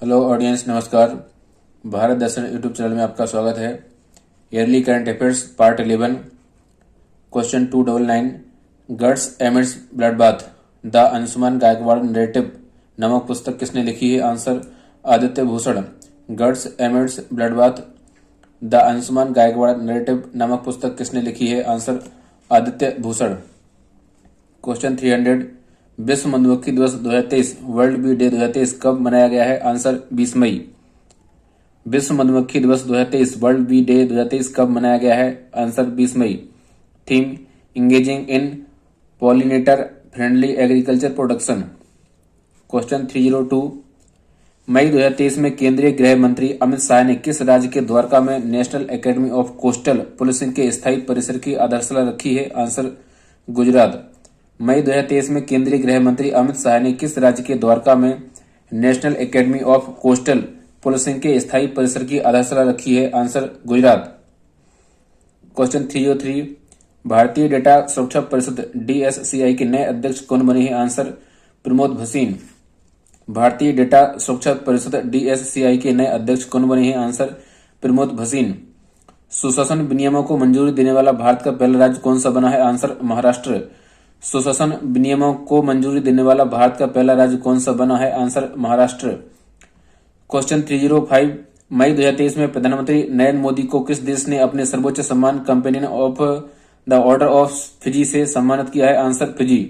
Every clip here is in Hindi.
हेलो ऑडियंस, नमस्कार। भारत दर्शन यूट्यूब चैनल में आपका स्वागत है। Yearly current affairs part 11, question 299। Guts amidst blood bath, the Anshuman Gaikwad narrative नामक पुस्तक किसने लिखी है? Answer Aditya Bhushan. Guts amidst blood bath, the Anshuman Gaikwad narrative नामक पुस्तक किसने लिखी है? आंसर आदित्य भूषण। क्वेश्चन 300। विश्व मधुमक्खी दिवस 2023 वर्ल्ड बी डे 2023 कब मनाया गया है? आंसर 20 मई। विश्व मधुमक्खी दिवस 2023 वर्ल्ड बी डे 2023 कब मनाया गया है? आंसर 20 मई। Theme engaging in pollinator friendly agriculture production. Question 302। मई 2023 में केंद्रीय गृह मंत्री अमित शाह ने किस राज्य के द्वारका में national academy of coastal policing के स्थायी परिसर की आधारशिला रखी है? आंसर गुजरात। मई 2023 में केंद्रीय गृह मंत्री अमित शाह ने किस राज्य के द्वारका में national academy of coastal policing के स्थायी परिसर की आधारशिला रखी है? आंसर गुजरात। क्वेश्चन 303। भारतीय डेटा सुरक्षा परिषद DSCI के नए अध्यक्ष कौन बने हैं? आंसर प्रमोद भसीन। भारतीय डेटा सुरक्षा परिषद DSCI के नए अध्यक्ष कौन बने हैं? आंसर प्रमोद भसीन। सुशासन विनियमों को मंजूरी देने वाला भारत का पहला राज्य कौन सा बना है? आंसर महाराष्ट्र। सुशासन विनियमों को मंजूरी देने वाला भारत का पहला राज्य कौन सा बना है? आंसर महाराष्ट्र। क्वेश्चन 305। मई 2023 में प्रधानमंत्री नरेंद्र मोदी को किस देश ने अपने सर्वोच्च सम्मान companion of the Order of Fiji से सम्मानित किया है? Answer Fiji.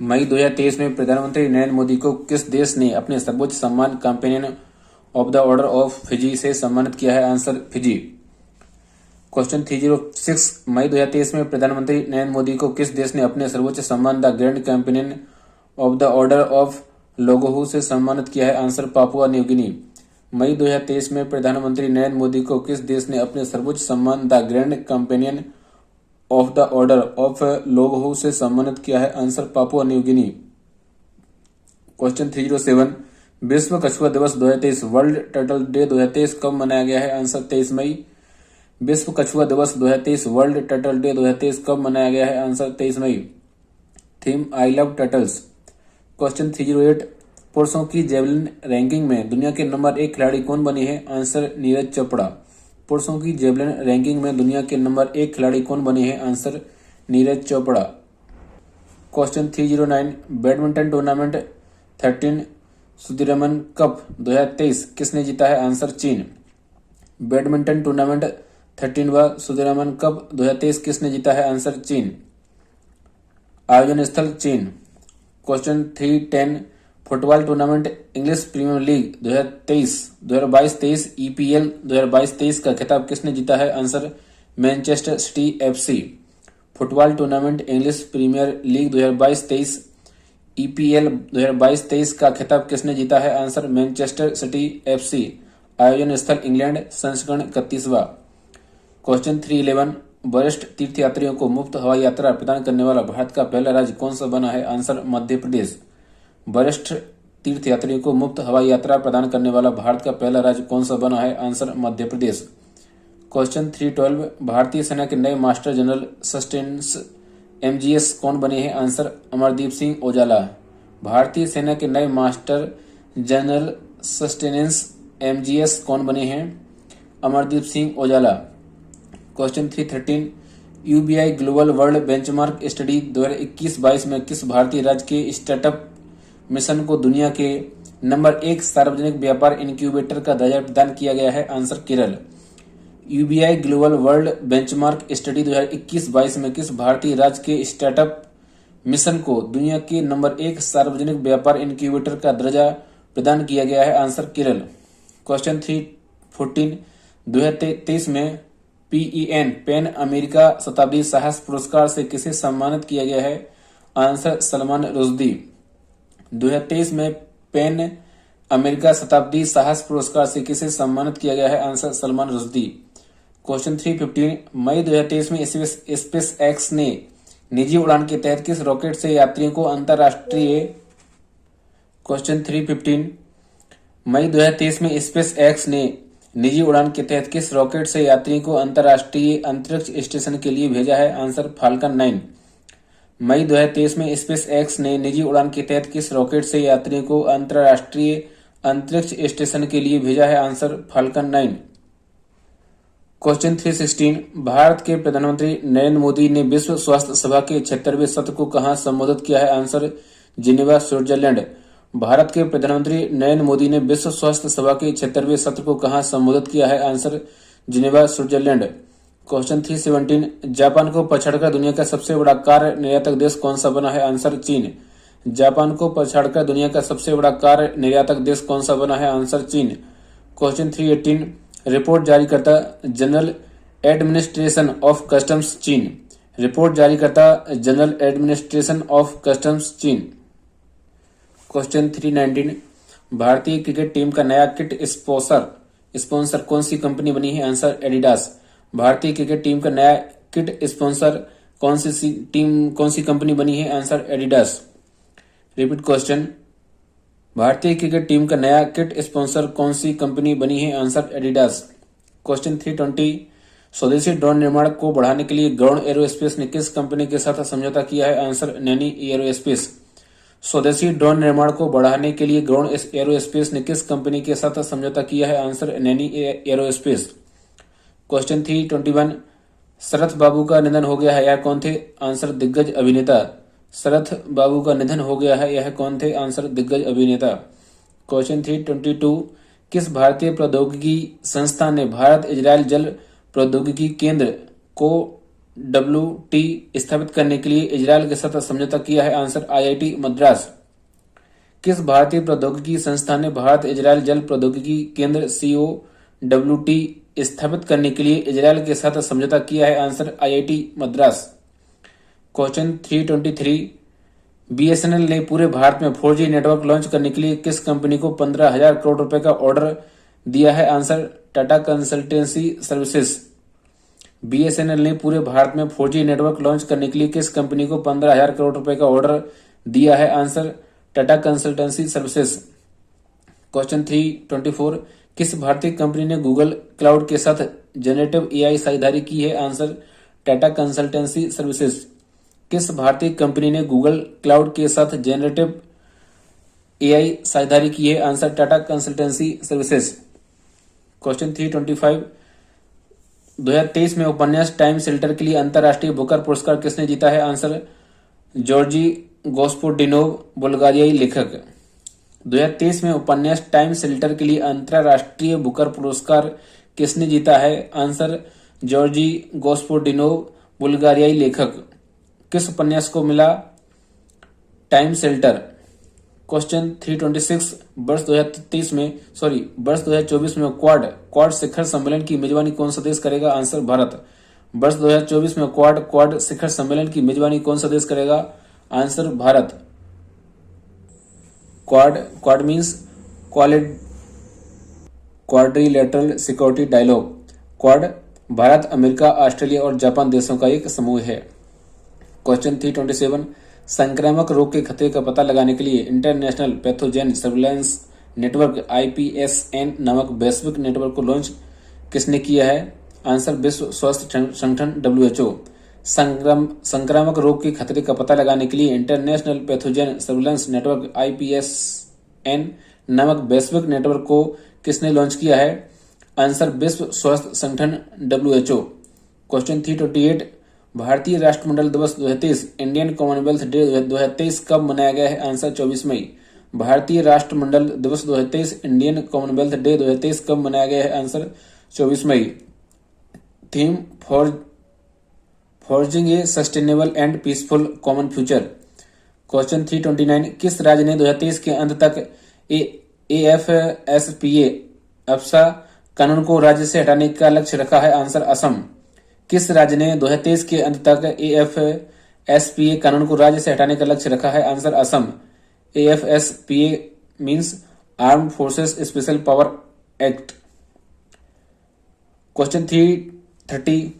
मई 2023 में प्रधानमंत्री नरेंद्र मोदी को किस देश ने अपने सर्वोच्च सम्मान companion of the Order of Fiji से सम्मानित किया है? Answer Fiji. क्वेश्चन 306। मई 2023 में प्रधानमंत्री नरेंद्र मोदी को किस देश ने अपने सर्वोच्च सम्मान the Grand Companion of the Order of Logohu से सम्मानित किया है? Answer Papua New Guinea. मई 2023 में प्रधानमंत्री नरेंद्र मोदी को किस देश ने अपने सर्वोच्च सम्मान the Grand Companion of the Order of Logohu से सम्मानित किया है? आंसर पापुआ न्यू गिनी। क्वेश्चन 307। विश्व कछुआ दिवस 2023 वर्ल्ड टर्टल डे 2023 कब मनाया गया है? आंसर 23 मई। विश्व कछुआ दिवस 2023 वर्ल्ड टर्टल डे 2023 कब मनाया गया है? आंसर 23 मई। Theme I love turtles. Question 308। पुरुषों की जेवलिन रैंकिंग में दुनिया के नंबर 1 खिलाड़ी कौन बने हैं? आंसर नीरज चोपड़ा। पुरुषों की जेवलिन रैंकिंग में दुनिया के नंबर 1 खिलाड़ी कौन बने हैं? Answer Neeraj Chopra. Question 309। Badminton tournament 13 Sudirman Cup 2023 किसने जीता है? आंसर चीन। बैडमिंटन टूर्नामेंट 13वां सुदीरमन कप 2023 किसने जीता है? आंसर चीन। आयोजन स्थल चीन। Question 310। Football tournament English Premier League 2022-23 EPL 2022-23 का खिताब किसने जीता है? Answer Manchester City FC। Football tournament English Premier League 2022-23 EPL 2022-23 का खिताब किसने जीता है? Answer Manchester City FC। आयोजन स्थल इंग्लैंड। संस्करण 31वां। क्वेश्चन 311। वरिष्ठ तीर्थयात्रियों को मुफ्त हवाई यात्रा प्रदान करने वाला भारत का पहला राज्य कौन सा बना है? आंसर मध्य प्रदेश। वरिष्ठ तीर्थयात्रियों को मुफ्त हवाई यात्रा प्रदान करने वाला भारत का पहला राज्य कौन सा बना है? आंसर मध्य प्रदेश। क्वेश्चन 312। भारतीय सेना के नए मास्टर जनरल सस्टेनेंस MGS कौन बने हैं? आंसर अमरदीप सिंह औजाला। भारतीय सेना के नए मास्टर जनरल सस्टेनेंस MGS कौन बने हैं? Amardeep Singh Aujla. Question 313। UBI global world benchmark study 2021-22 में किस भारतीय राज्य के स्टार्टअप मिशन को दुनिया के नंबर 1 सार्वजनिक व्यापार इनक्यूबेटर का दर्जा प्रदान किया गया है? Answer Kerala. UBI global world benchmark study 2021-22 में किस भारतीय राज्य के स्टार्टअप मिशन को दुनिया के नंबर 1 सार्वजनिक व्यापार इनक्यूबेटर का दर्जा प्रदान किया गया है? आंसर केरल। क्वेश्चन 314। 2023 में PEN पैन अमेरिका शताब्दी साहस पुरस्कार से किसे सम्मानित किया गया है? आंसर सलमान रुश्दी। 2023 में पैन अमेरिका शताब्दी साहस पुरस्कार से किसे सम्मानित किया गया है? आंसर सलमान रुश्दी। क्वेश्चन 315। मई 2023 में स्पेस एक्स ने निजी उड़ान के तहत किस रॉकेट से यात्रियों को अंतरराष्ट्रीय क्वेश्चन 315। मई 2023 में स्पेस एक्स ने निजी उड़ान के तहत किस रॉकेट से यात्रियों को अंतरराष्ट्रीय अंतरिक्ष स्टेशन के लिए भेजा है? Answer falcon 9। मई 2023 में स्पेस एक्स ने निजी उड़ान के तहत किस रॉकेट से यात्रियों को अंतर्राष्ट्रीय अंतरिक्ष स्टेशन के लिए भेजा है? Answer falcon 9। क्वेश्चन 316 भारत के प्रधानमंत्री नरेंद्र मोदी ने विश्व स्वास्थ्य सभा के 76वें सत्र को कहां संबोधित किया है? Answer Geneva, Switzerland. भारत के प्रधानमंत्री नरेंद्र मोदी ने विश्व स्वास्थ्य सभा के 76वें सत्र को कहां संबोधित किया है? Answer Geneva, Switzerland. Question 317 Japan को पछाड़कर दुनिया का सबसे बड़ा कार निर्यातक देश कौन सा बना है? आंसर चीन। जापान को पछाड़कर दुनिया का सबसे बड़ा कार निर्यातक देश कौन सा बना है? आंसर चीन। क्वेश्चन 318 रिपोर्ट जारी करता जनरल एडमिनिस्ट्रेशन ऑफ कस्टम्स चीन। रिपोर्ट जारी करता जनरल एडमिनिस्ट्रेशन ऑफ कस्टम्स चीन। क्वेश्चन 319 भारतीय क्रिकेट टीम का नया किट स्पॉन्सर कौन सी कंपनी बनी है? Answer Adidas. भारतीय क्रिकेट टीम का नया किट स्पॉन्सर कौन सी कंपनी बनी है? Answer Adidas. रिपीट क्वेश्चन भारतीय क्रिकेट टीम का नया किट स्पॉन्सर कौन सी कंपनी बनी है? Answer Adidas. क्वेश्चन 320 स्वदेशी ड्रोन निर्माण को बढ़ाने के लिए गरुड़ एरोस्पेस ने किस कंपनी के साथ समझौता किया है? Answer Naini aerospace. स्वदेशी ड्रोन निर्माण को बढ़ाने के लिए गरुड़ एरोस्पेस ने किस कंपनी के साथ समझौता किया है? Answer Naini Aerospace. Question 321 Sharath Babu का निधन हो गया है, यह कौन थे? आंसर दिग्गज अभिनेता। शरथ बाबू का निधन हो गया है, यह कौन थे? आंसर दिग्गज अभिनेता। क्वेश्चन 322 किस भारतीय प्रौद्योगिकी संस्थान ने भारत इजरायल जल प्रौद्योगिकी केंद्र को WT स्थापित करने के लिए इजरायल के साथ समझौता किया है? Answer IIT Madras. किस भारतीय प्रौद्योगिकी संस्थान ने भारत इजरायल जल प्रौद्योगिकी केंद्र COWT स्थापित करने के लिए इजरायल के साथ समझौता किया है? Answer IIT Madras. Question 323 BSNL ने पूरे भारत में 4G नेटवर्क लॉन्च करने के लिए किस कंपनी को 15,000 करोड़ रुपए का ऑर्डर दिया है? Answer Tata consultancy services. BSNL ने पूरे भारत में 4G नेटवर्क लॉन्च करने के लिए किस कंपनी को 15,000 करोड़ रुपए का ऑर्डर दिया है? Answer Tata consultancy services. Question 324 किस भारतीय कंपनी ने गूगल क्लाउड के साथ जनरेटिव AI साझेदारी की है? Answer Tata consultancy services. किस भारतीय कंपनी ने गूगल क्लाउड के साथ जनरेटिव AI साझेदारी की है? Answer Tata consultancy services. Question 325 2023 में उपन्यास टाइम शेल्टर के लिए अंतर्राष्ट्रीय बुकर पुरस्कार किसने जीता है? आंसर जॉर्जी गोस्पोडिनोव, बुल्गारियाई लेखक। 2023 में उपन्यास टाइम शेल्टर के लिए अंतर्राष्ट्रीय बुकर पुरस्कार किसने जीता है? आंसर जॉर्जी गोस्पोडिनोव, बुल्गारियाई लेखक। किस उपन्यास को मिला टाइम शेल्टर? क्वेश्चन 326 वर्ष 2024 में क्वाड शिखर सम्मेलन की मेजबानी कौन सा देश करेगा? आंसर भारत। वर्ष 2024 में क्वाड शिखर सम्मेलन की मेजबानी कौन सा देश करेगा? Answer Bharat. Quad means quadrilateral security dialogue. Quad Bharat, America, Australia और जापान देशों का एक समूह है। क्वेश्चन 327 संक्रामक रोग के खतरे का पता लगाने के लिए international pathogen surveillance network IPSN नामक वैश्विक नेटवर्क को लॉन्च किसने किया है? आंसर विश्व स्वास्थ्य संगठन WHO। संक्रामक रोग के खतरे का पता लगाने के लिए international pathogen surveillance network IPSN नामक वैश्विक नेटवर्क को किसने लॉन्च किया है? आंसर विश्व स्वास्थ्य संगठन WHO। क्वेश्चन 328 भारतीय राष्ट्रमंडल दिवस 2023 इंडियन कॉमनवेल्थ डे 2023 कब मनाया गया है? आंसर 24 मई। भारतीय राष्ट्रमंडल दिवस 2023 इंडियन कॉमनवेल्थ डे 2023 कब मनाया गया है? आंसर 24 मई। Theme forging a sustainable and peaceful common future. Question 329 किस राज्य ने 2023 के अंत तक AFSPA कानून को राज्य से हटाने का लक्ष्य रखा है? आंसर असम। किस राज्य ने 2023 के अंत तक AFSPA कानून को राज्य से हटाने का लक्ष्य रखा है? Answer Assam. AFSPA means arm forces special power act. Question 330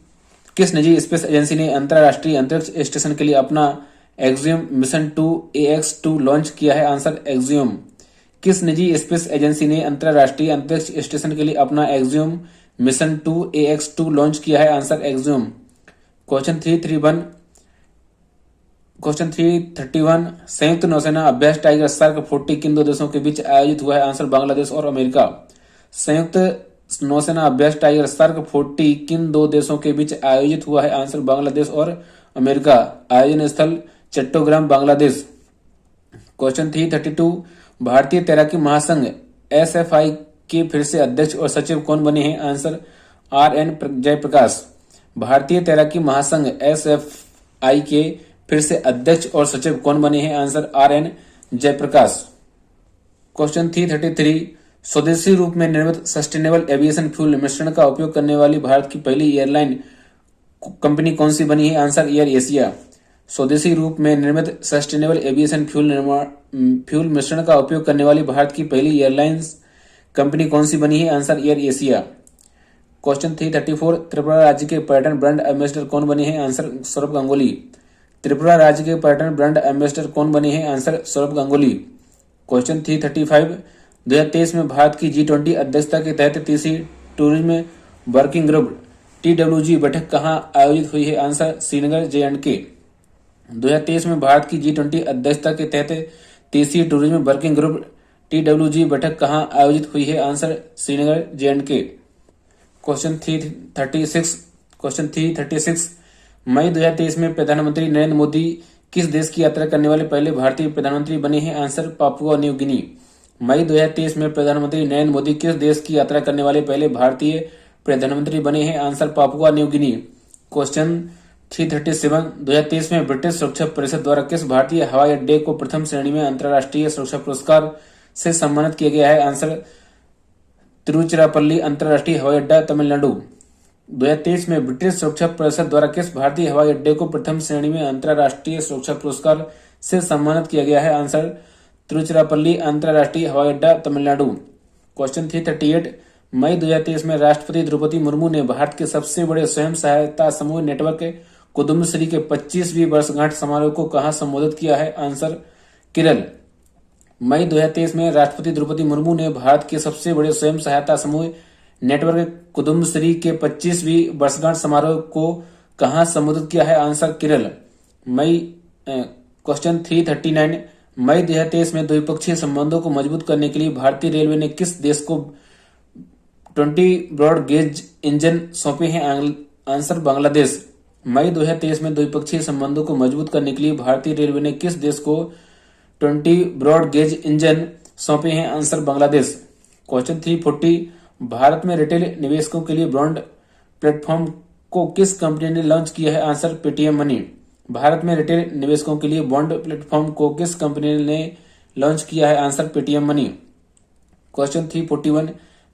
किस निजी स्पेस एजेंसी ने अंतर्राष्ट्रीय अंतरिक्ष स्टेशन के लिए अपना एक्सियम मिशन 2 AX2 लॉन्च किया है? Answer axiom. किस निजी स्पेस एजेंसी ने अंतर्राष्ट्रीय अंतरिक्ष स्टेशन के लिए अपना एक्सियम मिशन 2 AX2 लॉन्च किया है? Answer axiom. क्वेश्चन 331 क्वेश्चन 331 संयुक्त नौसेना अभ्यास टाइगर स्टार्क 40 किन दो देशों के बीच आयोजित हुआ है? आंसर बांग्लादेश और अमेरिका। संयुक्त नौसेना अभ्यास टाइगर स्टार्क 40 किन दो देशों के बीच आयोजित हुआ है? आंसर बांग्लादेश और अमेरिका। आयोजन स्थल चट्टोग्राम बांग्लादेश। क्वेश्चन 332 भारतीय तैराकी महासंघ एसएफआई के फिर से अध्यक्ष और सचिव कौन बने हैं? Answer RN Jayaprakash. भारतीय तैराकी महासंघ एसएफआई के फिर से अध्यक्ष और सचिव कौन बने हैं? Answer RN Jayaprakash. क्वेश्चन 333 स्वदेशी रूप में निर्मित सस्टेनेबल एविएशन फ्यूल मिश्रण का उपयोग करने वाली भारत की पहली एयरलाइन कंपनी कौन सी बनी है? Answer air Asia. स्वदेशी रूप में निर्मित सस्टेनेबल एविएशन फ्यूल मिश्रण का उपयोग करने वाली भारत की पहली एयरलाइंस कंपनी कौन सी बनी है? Answer air Asia. Question 334 Tripura राज्य के पर्यटन ब्रांड एम्बेसडर कौन बने हैं? आंसर सौरभ गांगुली। त्रिपुरा राज्य के पर्यटन ब्रांड एम्बेसडर कौन बने हैं? आंसर सौरभ गांगुली। क्वेश्चन 335 2023 में भारत की G20 अध्यक्षता के तहत तीसरी टूरिज्म वर्किंग ग्रुप TWG बैठक कहां आयोजित हुई है? Answer Srinagar J&K। 2023 में भारत की G20 अध्यक्षता के तहत तीसरी टूरिज्म वर्किंग ग्रुप TWG बैठक कहां आयोजित हुई है? Answer Srinagar J&K। क्वेश्चन 336 मई 2023 में प्रधानमंत्री नरेंद्र मोदी किस देश की यात्रा करने वाले पहले भारतीय प्रधानमंत्री बने हैं? Answer Papua New Guinea. मई 2023 में प्रधानमंत्री नरेंद्र मोदी किस देश की यात्रा करने वाले पहले भारतीय प्रधानमंत्री बने हैं? आंसर पापुआ न्यू गिनी। क्वेश्चन 337 2023 में ब्रिटिश सुरक्षा परिषद द्वारा किस भारतीय हवाई अड्डे को प्रथम श्रेणी में अंतर्राष्ट्रीय सुरक्षा पुरस्कार से सम्मानित किया गया है? आंसर तिरुचिरापल्ली अंतर्राष्ट्रीय हवाई अड्डा तमिलनाडु। 2023 में ब्रिटिश सुरक्षा परिषद द्वारा किस भारतीय हवाई अड्डे को प्रथम श्रेणी में अंतर्राष्ट्रीय सुरक्षा पुरस्कार से सम्मानित किया गया है? आंसर तिरुचिरापल्ली अंतर्राष्ट्रीय हवाई अड्डा तमिलनाडु। क्वेश्चन 338 मई 2023 में राष्ट्रपति द्रौपदी मुर्मू ने भारत के सबसे बड़े स्वयं सहायता समूह नेटवर्क कुदुम्बश्री के 25वीं वर्षगांठ समारोह को कहां संबोधित किया है? आंसर केरल। मई 2023 में राष्ट्रपति द्रौपदी मुर्मू ने भारत के सबसे बड़े स्वयं सहायता समूह नेटवर्क कुदुम्बश्री के 25वीं वर्षगांठ समारोह को कहां संबोधित किया है? आंसर केरल। क्वेश्चन 339 मई 2023 में द्विपक्षीय संबंधों को मजबूत करने के लिए भारतीय रेलवे ने किस देश को 20 ब्रॉड गेज इंजन सौंपे हैं? आंसर बांग्लादेश। मई 2023 में द्विपक्षीय संबंधों को मजबूत करने के लिए भारतीय रेलवे ने किस देश को 20 ब्रॉड गेज इंजन सौंपे हैं? आंसर बांग्लादेश। क्वेश्चन 340 भारत में रिटेल निवेशकों के लिए बॉन्ड प्लेटफॉर्म को किस कंपनी ने लॉन्च किया है? Answer Paytm money. भारत में रिटेल निवेशकों के लिए बॉन्ड प्लेटफॉर्म को किस कंपनी ने लॉन्च किया है? Answer Paytm money. क्वेश्चन 341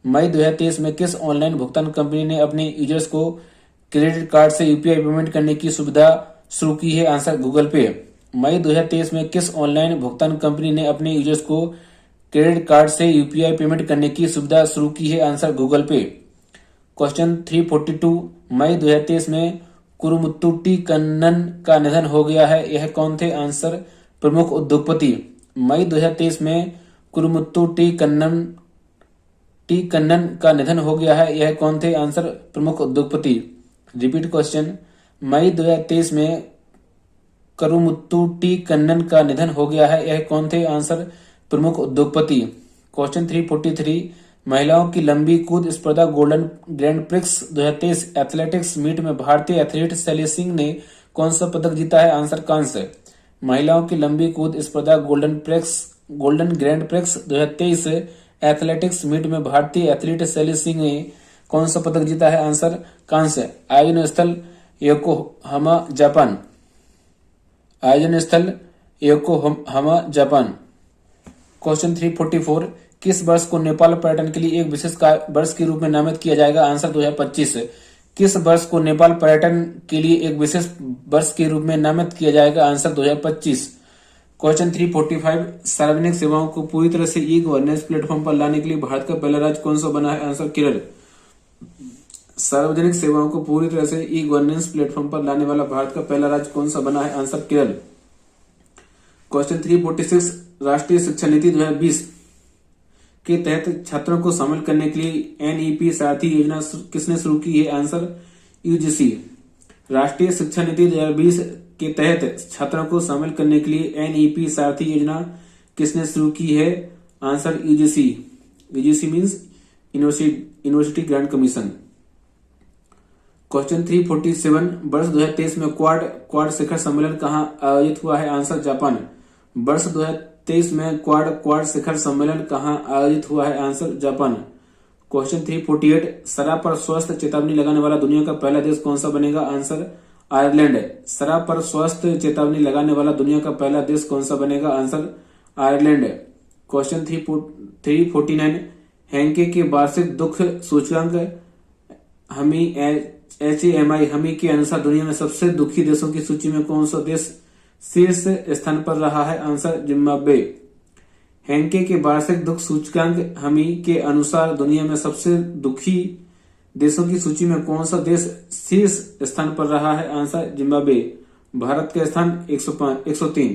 मई 2023 में किस ऑनलाइन भुगतान कंपनी ने अपने यूजर्स को क्रेडिट कार्ड से यूपीआई पेमेंट करने की सुविधा शुरू की है? आंसर गूगल पे। मई 2023 में किस ऑनलाइन भुगतान कंपनी ने अपने यूजर्स को क्रेडिट कार्ड से यूपीआई पेमेंट करने की सुविधा शुरू की है? आंसर गूगल पे। क्वेश्चन 342 मई 2023 में कुरुमुत्तुटी कन्नन का निधन हो गया है, यह कौन थे? आंसर प्रमुख उद्योगपति। मई 2023 में कुरुमुत्तुटी कन्नन का निधन हो गया है, यह कौन थे? आंसर प्रमुख उद्योगपति। रिपीट क्वेश्चन मई 2023 में कुरुमुत्तुटी कन्नन का निधन हो गया है, यह कौन थे? आंसर प्रमुख उद्योगपति। क्वेश्चन 343 महिलाओं की लंबी कूद स्पर्धा Golden Grand Prix 2023 athletics meet में भारतीय एथलीट शैली सिंह ने कौन सा पदक जीता है? आंसर कांस्य। महिलाओं की लंबी कूद स्पर्धा Golden Grand Prix 2023 athletics meet में भारतीय एथलीट शैली सिंह ने कौन सा पदक जीता है? आंसर कांस्य। आयोजन स्थल योकोहामा जापान। आयोजन स्थल योकोहामा जापान। क्वेश्चन 344 किस वर्ष को नेपाल पर्यटन के लिए एक विशेष वर्ष के रूप में नामित किया जाएगा? आंसर 2025। किस वर्ष को नेपाल पर्यटन के लिए एक विशेष वर्ष के रूप में नामित किया जाएगा? आंसर 2025। क्वेश्चन 345 सार्वजनिक सेवाओं को पूरी तरह से ई गवर्नेंस प्लेटफॉर्म पर लाने के लिए भारत का पहला राज्य कौन सा बना है? आंसर केरल। सार्वजनिक सेवाओं को पूरी तरह से ई गवर्नेंस प्लेटफॉर्म पर लाने वाला भारत का पहला राज्य कौन सा बना है? आंसर केरल। क्वेश्चन 346 राष्ट्रीय शिक्षा नीति 2020 के तहत छात्रों को शामिल करने के लिए एनईपी सारथी योजना किसने शुरू की है? Answer UGC. राष्ट्रीय शिक्षा नीति 2020 के तहत छात्रों को शामिल करने के लिए एनईपी सारथी योजना किसने शुरू की है? Answer UGC. UGC means university grant commission. Question 347, वर्ष 2023 में क्वाड शिखर सम्मेलन कहाँ आयोजित हुआ है? Answer Japan. वर्ष 2023 में क्वाड शिखर सम्मेलन कहाँ आयोजित हुआ है? Answer Japan. क्वेश्चन 348, शराब पर स्वस्थ चेतावनी लगाने वाला दुनिया का पहला देश कौन सा बनेगा? Answer Ireland. शराब पर स्वस्थ चेतावनी लगाने वाला दुनिया का पहला देश कौन सा बनेगा? Answer Ireland. क्वेश्चन 349, हैंके के वार्षिक दुख सूचकांक हमी HAMI हमी के अनुसार दुनिया में सबसे दुखी देशों की सूची में कौन सा देश शीर्ष स्थान पर रहा है? Answer Zimbabwe. हैंके के वार्षिक दुख सूचकांक हमी के अनुसार दुनिया में सबसे दुखी देशों की सूची में कौन सा देश शीर्ष स्थान पर रहा है? Answer Zimbabwe. भारत का स्थान 103।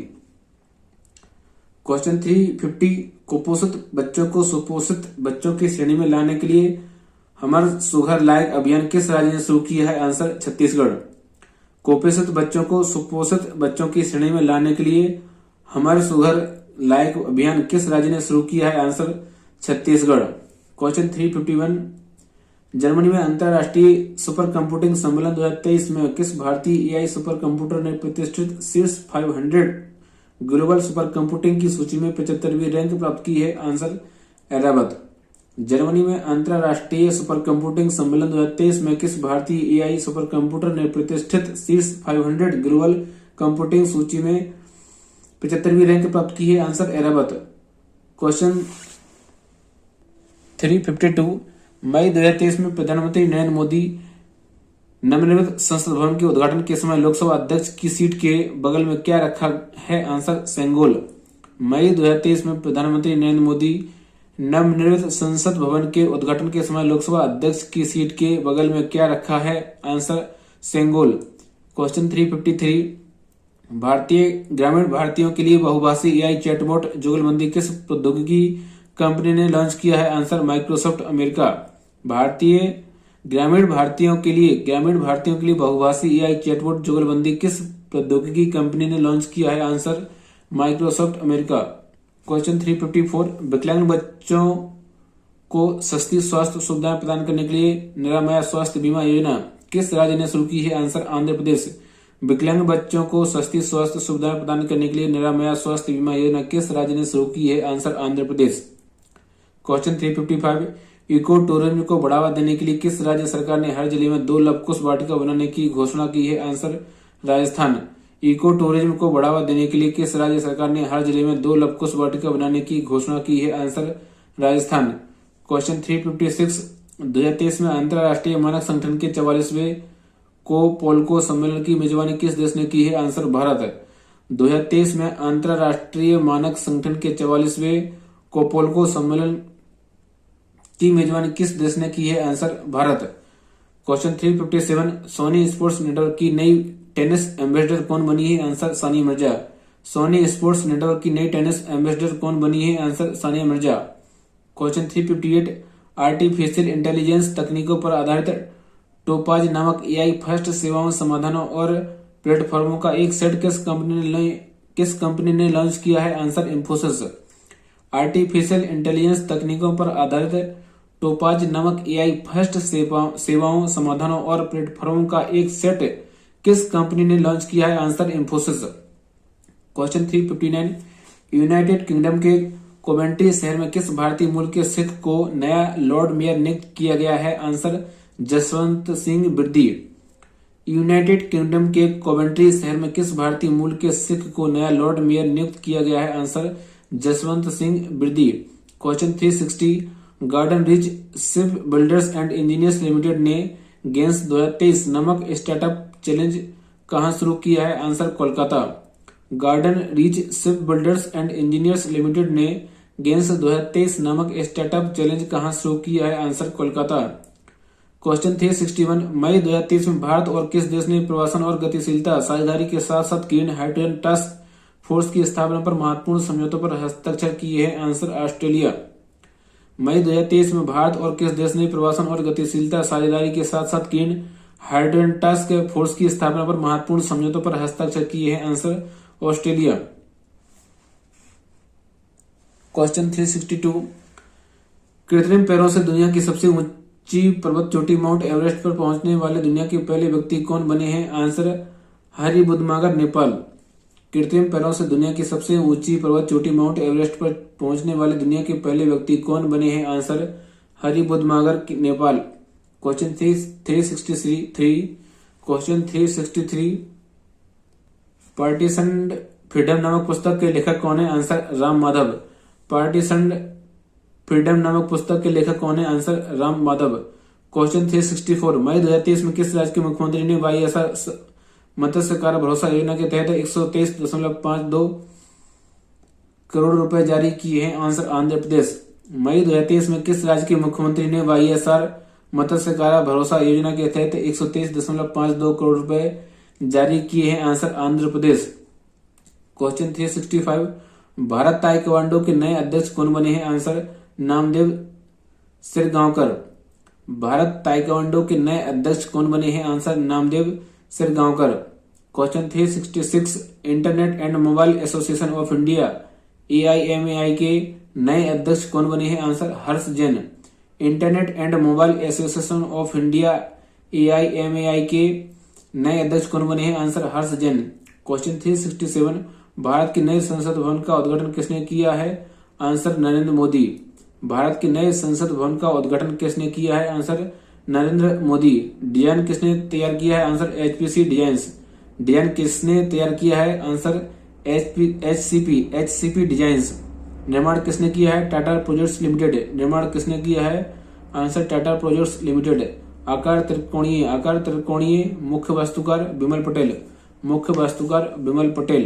क्वेश्चन 350, कुपोषित बच्चों को सुपोषित बच्चों की श्रेणी में लाने के लिए हमर सुघर लायक अभियान किस राज्य ने शुरू किया है? आंसर छत्तीसगढ़। कुपोषित बच्चों को सुपोषित बच्चों की श्रेणी में लाने के लिए हमर सुघर लायक अभियान किस राज्य ने शुरू किया है? आंसर छत्तीसगढ़। क्वेश्चन 351, जर्मनी में अंतरराष्ट्रीय सुपर कंप्यूटिंग सम्मेलन 2023 में किस भारतीय एआई सुपर कंप्यूटर ने प्रतिष्ठित शीर्ष 500 ग्लोबल सुपर कंप्यूटिंग की सूची में 75वीं रैंक प्राप्त की है? आंसर ऐरावत। जर्मनी में अंतरराष्ट्रीय सुपर कंप्यूटिंग सम्मेलन 2023 में किस भारतीय एआई सुपर कंप्यूटर ने प्रतिष्ठित शीर्ष 500 ग्लोबल कंप्यूटिंग सूची में 75वीं रैंक प्राप्त की है? आंसर ऐरावत। क्वेश्चन 352, मई 2023 में प्रधानमंत्री नरेंद्र मोदी नवनिर्मित संसद भवन के उद्घाटन के समय लोकसभा अध्यक्ष की सीट के बगल में क्या रखा है? आंसर सेंगोल। मई 2023 में प्रधानमंत्री नरेंद्र मोदी नवनिर्मित संसद भवन के उद्घाटन के समय लोकसभा अध्यक्ष की सीट के बगल में क्या रखा है? आंसर सेंगोल। क्वेश्चन 353, भारतीय ग्रामीण भारतीयों के लिए बहुभाषी एआई चैटबॉट जुगलबंदी किस प्रौद्योगिकी कंपनी ने लॉन्च किया है? Answer Microsoft America. भारतीय ग्रामीण भारतीयों के लिए बहुभाषी एआई चैटबॉट जुगलबंदी किस प्रौद्योगिकी कंपनी ने लॉन्च किया है? Answer Microsoft America. क्वेश्चन 354, विकलांग बच्चों को सस्ती स्वास्थ्य सुविधाएं प्रदान करने के लिए निरामया स्वास्थ्य बीमा योजना किस राज्य ने शुरू की है? आंसर आंध्र प्रदेश। विकलांग बच्चों को सस्ती स्वास्थ्य सुविधाएं प्रदान करने के लिए निरामया स्वास्थ्य बीमा योजना किस राज्य ने शुरू की है? Answer Andhra Pradesh. Question 355, eco tourism को बढ़ावा देने के लिए किस राज्य सरकार ने हर जिले में 2 लवकुश वाटिका बनाने की घोषणा की है? आंसर राजस्थान। इको टूरिज्म को बढ़ावा देने के लिए किस राज्य सरकार ने हर जिले में 2 लवकुश वाटिका बनाने की घोषणा की है? आंसर राजस्थान। क्वेश्चन 356, 2023 में अंतरराष्ट्रीय मानक संगठन के 44वें पोल्को सम्मेलन की मेजबानी किस देश ने की है? आंसर भारत। 2023 में अंतरराष्ट्रीय मानक संगठन के 44वें पोल्को सम्मेलन की मेजबानी किस देश ने की है? Answer Bharat. Question 357, Sony Sports Network की नई टेनिस एम्बेसडर कौन बनी है? Answer Sania Mirza. Sony Sports Network की नई टेनिस एम्बेसडर कौन बनी है? Answer Sania Mirza. Question 358, artificial intelligence तकनीकों पर आधारित टोपाज नामक एआई फर्स्ट सेवाओं, समाधानों और प्लेटफॉर्मों का एक सेट किस कंपनी ने लॉन्च किया है? आंसर इंफोसिस। आर्टिफिशियल इंटेलिजेंस तकनीकों पर आधारित टोपाज नामक एआई फर्स्ट सेवाओं, समाधानों और प्लेटफॉर्मों का एक सेट किस कंपनी ने लॉन्च किया है? Answer Infosys. Question 359, United Kingdom के कोवेंट्री शहर में किस भारतीय मूल के सिख को नया लॉर्ड मेयर नियुक्त किया गया है? Answer Jaswant Singh Birdi. United Kingdom के कोवेंट्री शहर में किस भारतीय मूल के सिख को नया लॉर्ड मेयर नियुक्त किया गया है? Answer Jaswant Singh Birdi. Question 360, Garden Reach Ship Builders and Engineers Limited ने गेंस 2023 नामक स्टार्टअप चैलेंज कहां शुरू किया है? Answer Kolkata. Garden Reach Ship Builders and Engineers Limited ने गेंस 2023 नामक स्टार्टअप चैलेंज कहां शुरू किया है? आंसर कोलकाता। क्वेश्चन 361, मई 2023 में भारत और किस देश ने प्रवासन और गतिशीलता साझेदारी के साथ साथ ग्रीन हाइड्रोजन टास्क फोर्स की स्थापना पर महत्वपूर्ण समझौतों पर हस्ताक्षर किए हैं? Answer Australia. मई 2023 में भारत और किस देश ने प्रवासन और गतिशीलता साझेदारी के साथ साथ ग्रीन हाइड्रोजन टास्क फोर्स की स्थापना पर महत्वपूर्ण समझौतों पर हस्ताक्षर किए हैं? Answer Australia. क्वेश्चन 362, कृत्रिम पैरों से दुनिया की सबसे ऊंची पर्वत चोटी माउंट एवरेस्ट पर पहुंचने वाले दुनिया के पहले व्यक्ति कौन बने हैं? आंसर हरी बुदमागर, नेपाल। कृत्रिम पैरों से दुनिया की सबसे ऊंची पर्वत चोटी माउंट एवरेस्ट पर पहुंचने वाले दुनिया के पहले व्यक्ति कौन बने हैं? Answer Hari Budhamagar, Nepal. Question 363, question 363, Partition Freedom नामक पुस्तक के लेखक कौन है? Answer Ram Madhav. Partition Freedom नामक पुस्तक के लेखक कौन है? आंसर राम माधव। क्वेश्चन 364, मई 2023 में किस राज्य के मुख्यमंत्री ने वाईएसआर मत्स्य कार्य भरोसा योजना के तहत 123.52 करोड़ रुपए जारी किए हैं? आंसर आंध्र प्रदेश। मई 2023 में किस राज्य के मुख्यमंत्री ने वाईएसआर मत्स्य कार्य भरोसा योजना के तहत 123.52 करोड़ रुपए जारी किए हैं? Answer Andhra Pradesh. Question 365, Bharat taekwondo के नए अध्यक्ष कौन बने हैं? आंसर नामदेव सिरगांवकर। भारत ताइक्वांडो के नए अध्यक्ष कौन बने हैं? Answer Namdev Shirgaonkar. Question 366, Internet and Mobile Association of India AIMAI के नए अध्यक्ष कौन बने हैं? Answer Harsh Jain. Internet and Mobile Association of India AIMAI के नए अध्यक्ष कौन बने हैं? आंसर हर्ष जैन। क्वेश्चन 367, भारत के नए संसद भवन का उद्घाटन किसने किया है? आंसर नरेंद्र मोदी। भारत के नए संसद भवन का उद्घाटन किसने किया है? आंसर नरेंद्र मोदी। डिजाइन किसने तैयार किया है? Answer HPC designs. डिजाइन किसने तैयार किया है? Answer HCP designs. निर्माण किसने किया है? Tata projects limited. निर्माण किसने किया है? Answer Tata projects limited. आकार त्रिकोणीय, मुख्य वास्तुकार विमल पटेल। मुख्य वास्तुकार विमल पटेल।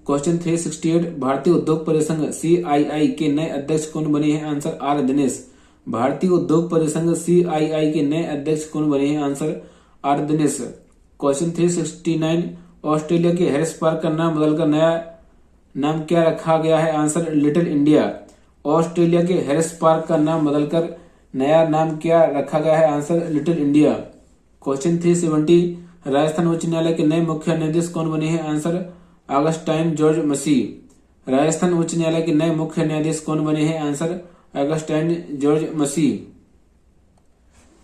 क्वेश्चन 368, भारतीय उद्योग परिसंघ CII के नए अध्यक्ष कौन बने हैं? Answer R Dinesh. भारतीय उद्योग परिसंघ CII के नए अध्यक्ष कौन बने हैं? Answer R Dinesh. Question 369, Australia के हैरिस पार्क का नाम बदलकर नया नाम क्या रखा गया है? Answer little India. ऑस्ट्रेलिया के हैरिस पार्क का नाम बदलकर नया नाम क्या रखा गया है? Answer little India. Question 370, Rajasthan उच्च न्यायालय के नए मुख्य न्यायाधीश कौन बने हैं? आंसर ऑगस्टाइन जॉर्ज मसीह। राजस्थान उच्च न्यायालय के नए मुख्य न्यायाधीश कौन बने हैं? आंसर ऑगस्टाइन जॉर्ज मसीह।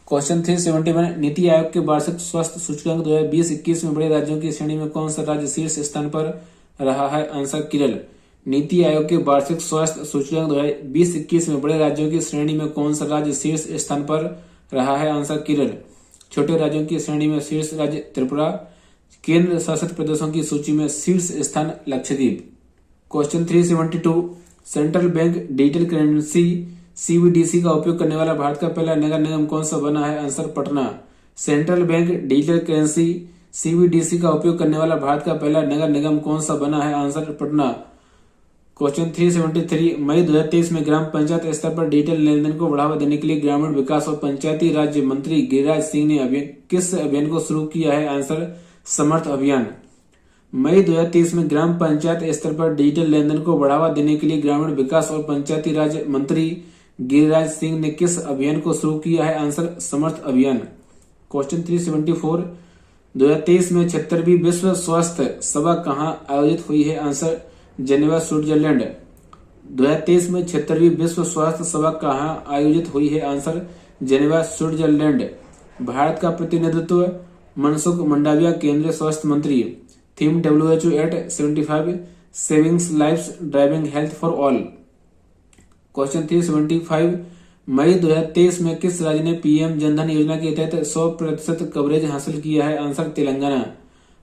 क्वेश्चन 371, नीति आयोग के वार्षिक स्वास्थ्य सूचकांक 2020-21 में बड़े राज्यों की श्रेणी में कौन सा राज्य शीर्ष स्थान पर रहा है? आंसर केरल। नीति आयोग के वार्षिक स्वास्थ्य सूचकांक 2020-21 में बड़े राज्यों की श्रेणी में कौन सा राज्य शीर्ष स्थान पर रहा है? आंसर केरल। छोटे राज्यों की श्रेणी में शीर्ष राज्य त्रिपुरा। केंद्र शासित प्रदेशों की सूची में शीर्ष स्थान Lakshadweep. Question 372, central bank digital currency CBDC का उपयोग करने वाला भारत का पहला नगर निगम कौन सा बना है? Answer Patna. Central bank digital currency CBDC का उपयोग करने वाला भारत का पहला नगर निगम कौन सा बना है? आंसर पटना। क्वेश्चन 373, मई 2023 में ग्राम पंचायत स्तर पर डिजिटल लेन देन को बढ़ावा देने के लिए ग्रामीण विकास और पंचायती राज्य मंत्री गिरिराज सिंह ने किस अभियान को शुरू किया है? आंसर समर्थ अभियान। मई 2023 में ग्राम पंचायत स्तर पर डिजिटल लेन देन को बढ़ावा देने के लिए ग्रामीण विकास और पंचायती राज मंत्री गिरिराज सिंह ने किस अभियान को शुरू किया है? आंसर समर्थ अभियान। क्वेश्चन 374, 2023 में 76वीं विश्व स्वास्थ्य सभा कहाँ आयोजित हुई है? Answer Geneva, Switzerland. 2023 में 76वीं विश्व स्वास्थ्य सभा कहाँ आयोजित हुई है? Answer Geneva, Switzerland. भारत का प्रतिनिधित्व मनसुख मंडाविया, केंद्रीय स्वास्थ्य मंत्री। Theme WHO at 75, savings lifes driving health for all. Question 375, मई 2023 में किस राज्य ने PM जनधन योजना के तहत 100% कवरेज हासिल किया है? आंसर तेलंगाना।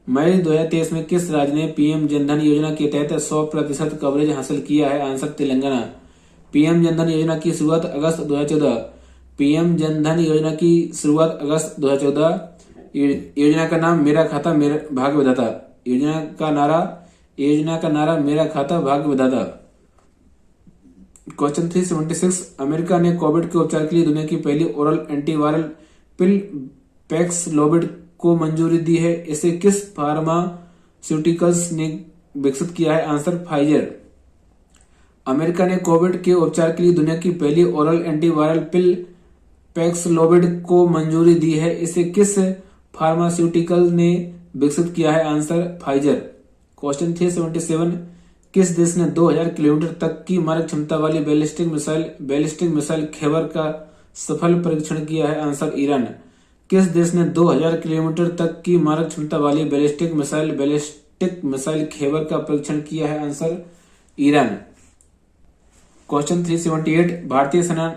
मई 2023 में किस राज्य ने PM जनधन योजना के तहत 100% कवरेज हासिल किया है? आंसर तेलंगाना। PM जनधन योजना की शुरुआत अगस्त 2014। PM जनधन योजना की शुरुआत अगस्त 2014। योजना का नाम मेरा खाता मेरा भाग्य विधाता। योजना का नारा मेरा खाता भाग्य विधाता। क्वेश्चन 376, अमेरिका ने कोविड के उपचार के लिए दुनिया की पहली ओरल एंटीवायरल पिल पैक्सलोविड को मंजूरी दी है। इसे किस फार्मास्यूटिकल्स ने विकसित किया है? Answer Pfizer. अमेरिका ने कोविड के उपचार के लिए दुनिया की पहली ओरल एंटीवायरल पिल पैक्सलोविड को मंजूरी दी है? इसे किस फार्मास्यूटिकल ने विकसित किया है? Answer Pfizer. क्वेश्चन 377 किस देश ने 2000 किलोमीटर तक की मारक क्षमता वाली बैलिस्टिक मिसाइल खैबर का सफल परीक्षण किया है? Answer Iran. किस देश ने 2000 किलोमीटर तक की मारक क्षमता वाली बैलिस्टिक मिसाइल खैबर का परीक्षण किया है? Answer Iran. क्वेश्चन 378 भारतीय सेना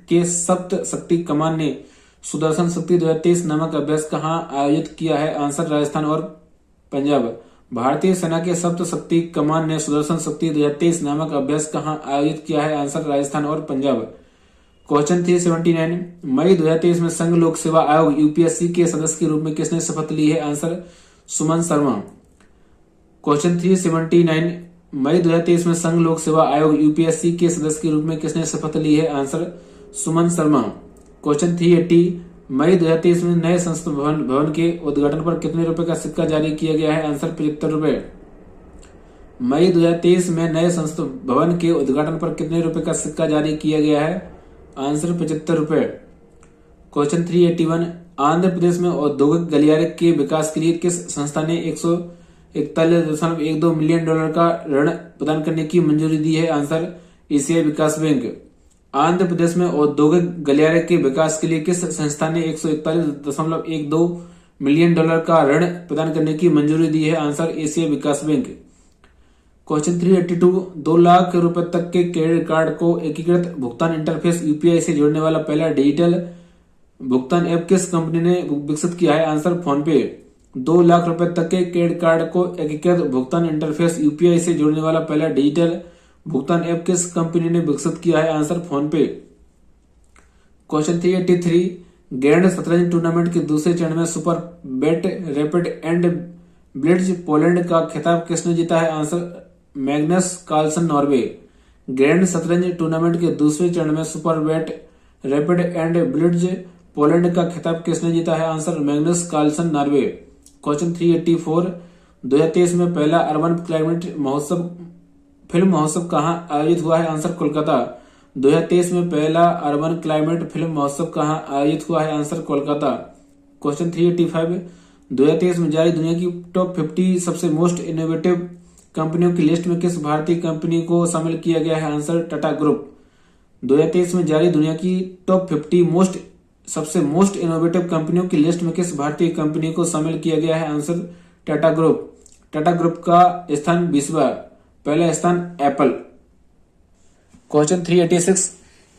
के सप्त शक्ति कमान ने सुदर्शन शक्ति 2023 नामक अभ्यास कहाँ आयोजित किया है? आंसर राजस्थान और पंजाब। भारतीय सेना के सप्त शक्ति कमान ने सुदर्शन शक्ति 2023 नामक अभ्यास कहाँ आयोजित किया है? आंसर राजस्थान और पंजाब। क्वेश्चन 379 मई 2023 में संघ लोक सेवा आयोग यूपीएससी के सदस्य के रूप में किसने शपथ ली है? आंसर सुमन शर्मा। क्वेश्चन 379 मई 2023 में संघ लोक सेवा आयोग यूपीएससी के सदस्य के रूप में किसने शपथ ली है? आंसर सुमन शर्मा। क्वेश्चन 380 मई 2023 में नए संसद भवन के उद्घाटन पर कितने रुपए का सिक्का जारी किया गया है? आंसर 75 रुपए। मई 2023 में नए संसद भवन के उद्घाटन पर कितने रुपए का सिक्का जारी किया गया है? आंसर 75 रुपए। क्वेश्चन 381 आंध्र प्रदेश में औद्योगिक गलियारे के विकास के लिए किस संस्था ने 141.12 मिलियन डॉलर का ऋण प्रदान करने की मंजूरी दी है? आंसर एशियाई विकास बैंक। आंध्र प्रदेश में औद्योगिक गलियारे के विकास के लिए किस संस्था ने 141.12 मिलियन डॉलर का ऋण प्रदान करने की मंजूरी दी है? आंसर एशियाई विकास बैंक। क्वेश्चन 382 2 लाख रुपए तक के क्रेडिट कार्ड को एकीकृत भुगतान इंटरफेस यूपीआई से जोड़ने वाला पहला डिजिटल भुगतान ऐप किस कंपनी ने विकसित किया है? आंसर फोन पे। 2 लाख रुपए तक के क्रेडिट कार्ड को एकीकृत भुगतान इंटरफेस यूपीआई से जोड़ने वाला पहला डिजिटल भुगतान ऐप किस कंपनी ने विकसित किया है? Answer PhonePe. Question 383 grand शतरंज टूर्नामेंट के दूसरे चरण में super bet rapid and blitz Poland का खिताब किसने जीता है? Answer Magnus Carlsen Norway. Grand शतरंज टूर्नामेंट के दूसरे चरण में super bet rapid and blitz Poland का खिताब किसने जीता है? Answer Magnus Carlsen Norway. Question 384 2023 में पहला अर्बन क्लाइमेट महोत्सव फिल्म महोत्सव कहाँ आयोजित हुआ है? आंसर कोलकाता। 2023 में पहला अर्बन क्लाइमेट फिल्म महोत्सव कहाँ आयोजित हुआ है? आंसर कोलकाता। क्वेश्चन 385 2023 में जारी दुनिया की टॉप 50 सबसे मोस्ट इनोवेटिव कंपनियों की लिस्ट में किस भारतीय कंपनी को शामिल किया गया है? Answer Tata group. 2023 में जारी दुनिया की टॉप 50 सबसे मोस्ट इनोवेटिव कंपनियों की लिस्ट में किस भारतीय कंपनी को शामिल किया गया है? Answer Tata group. Tata group का स्थान 20वां, पहला स्थान Apple. Question 386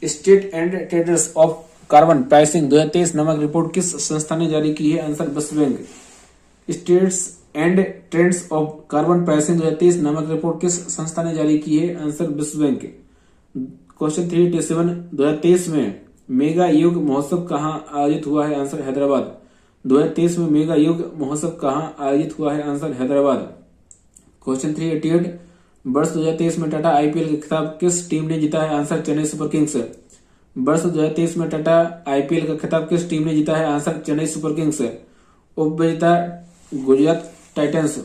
state and traders of carbon pricing 2023 नामक रिपोर्ट किस संस्था ने जारी की है? आंसर विश्व bank. States and trends of carbon pricing 2023 नामक रिपोर्ट किस संस्था ने जारी की है? आंसर विश्व बैंक। क्वेश्चन 387 2023 में मेगा योग महोत्सव कहाँ आयोजित हुआ है? आंसर हैदराबाद। 2023 में मेगा योग महोत्सव कहाँ आयोजित हुआ है? आंसर हैदराबाद। क्वेश्चन 388 वर्ष 2023 में टाटा आईपीएल का खिताब किस टीम ने जीता है? Answer Chennai Super Kings. वर्ष 2023 में टाटा आईपीएल का खिताब किस टीम ने जीता है? Answer Chennai Super Kings. उपविजेता गुजरात टाइटंस।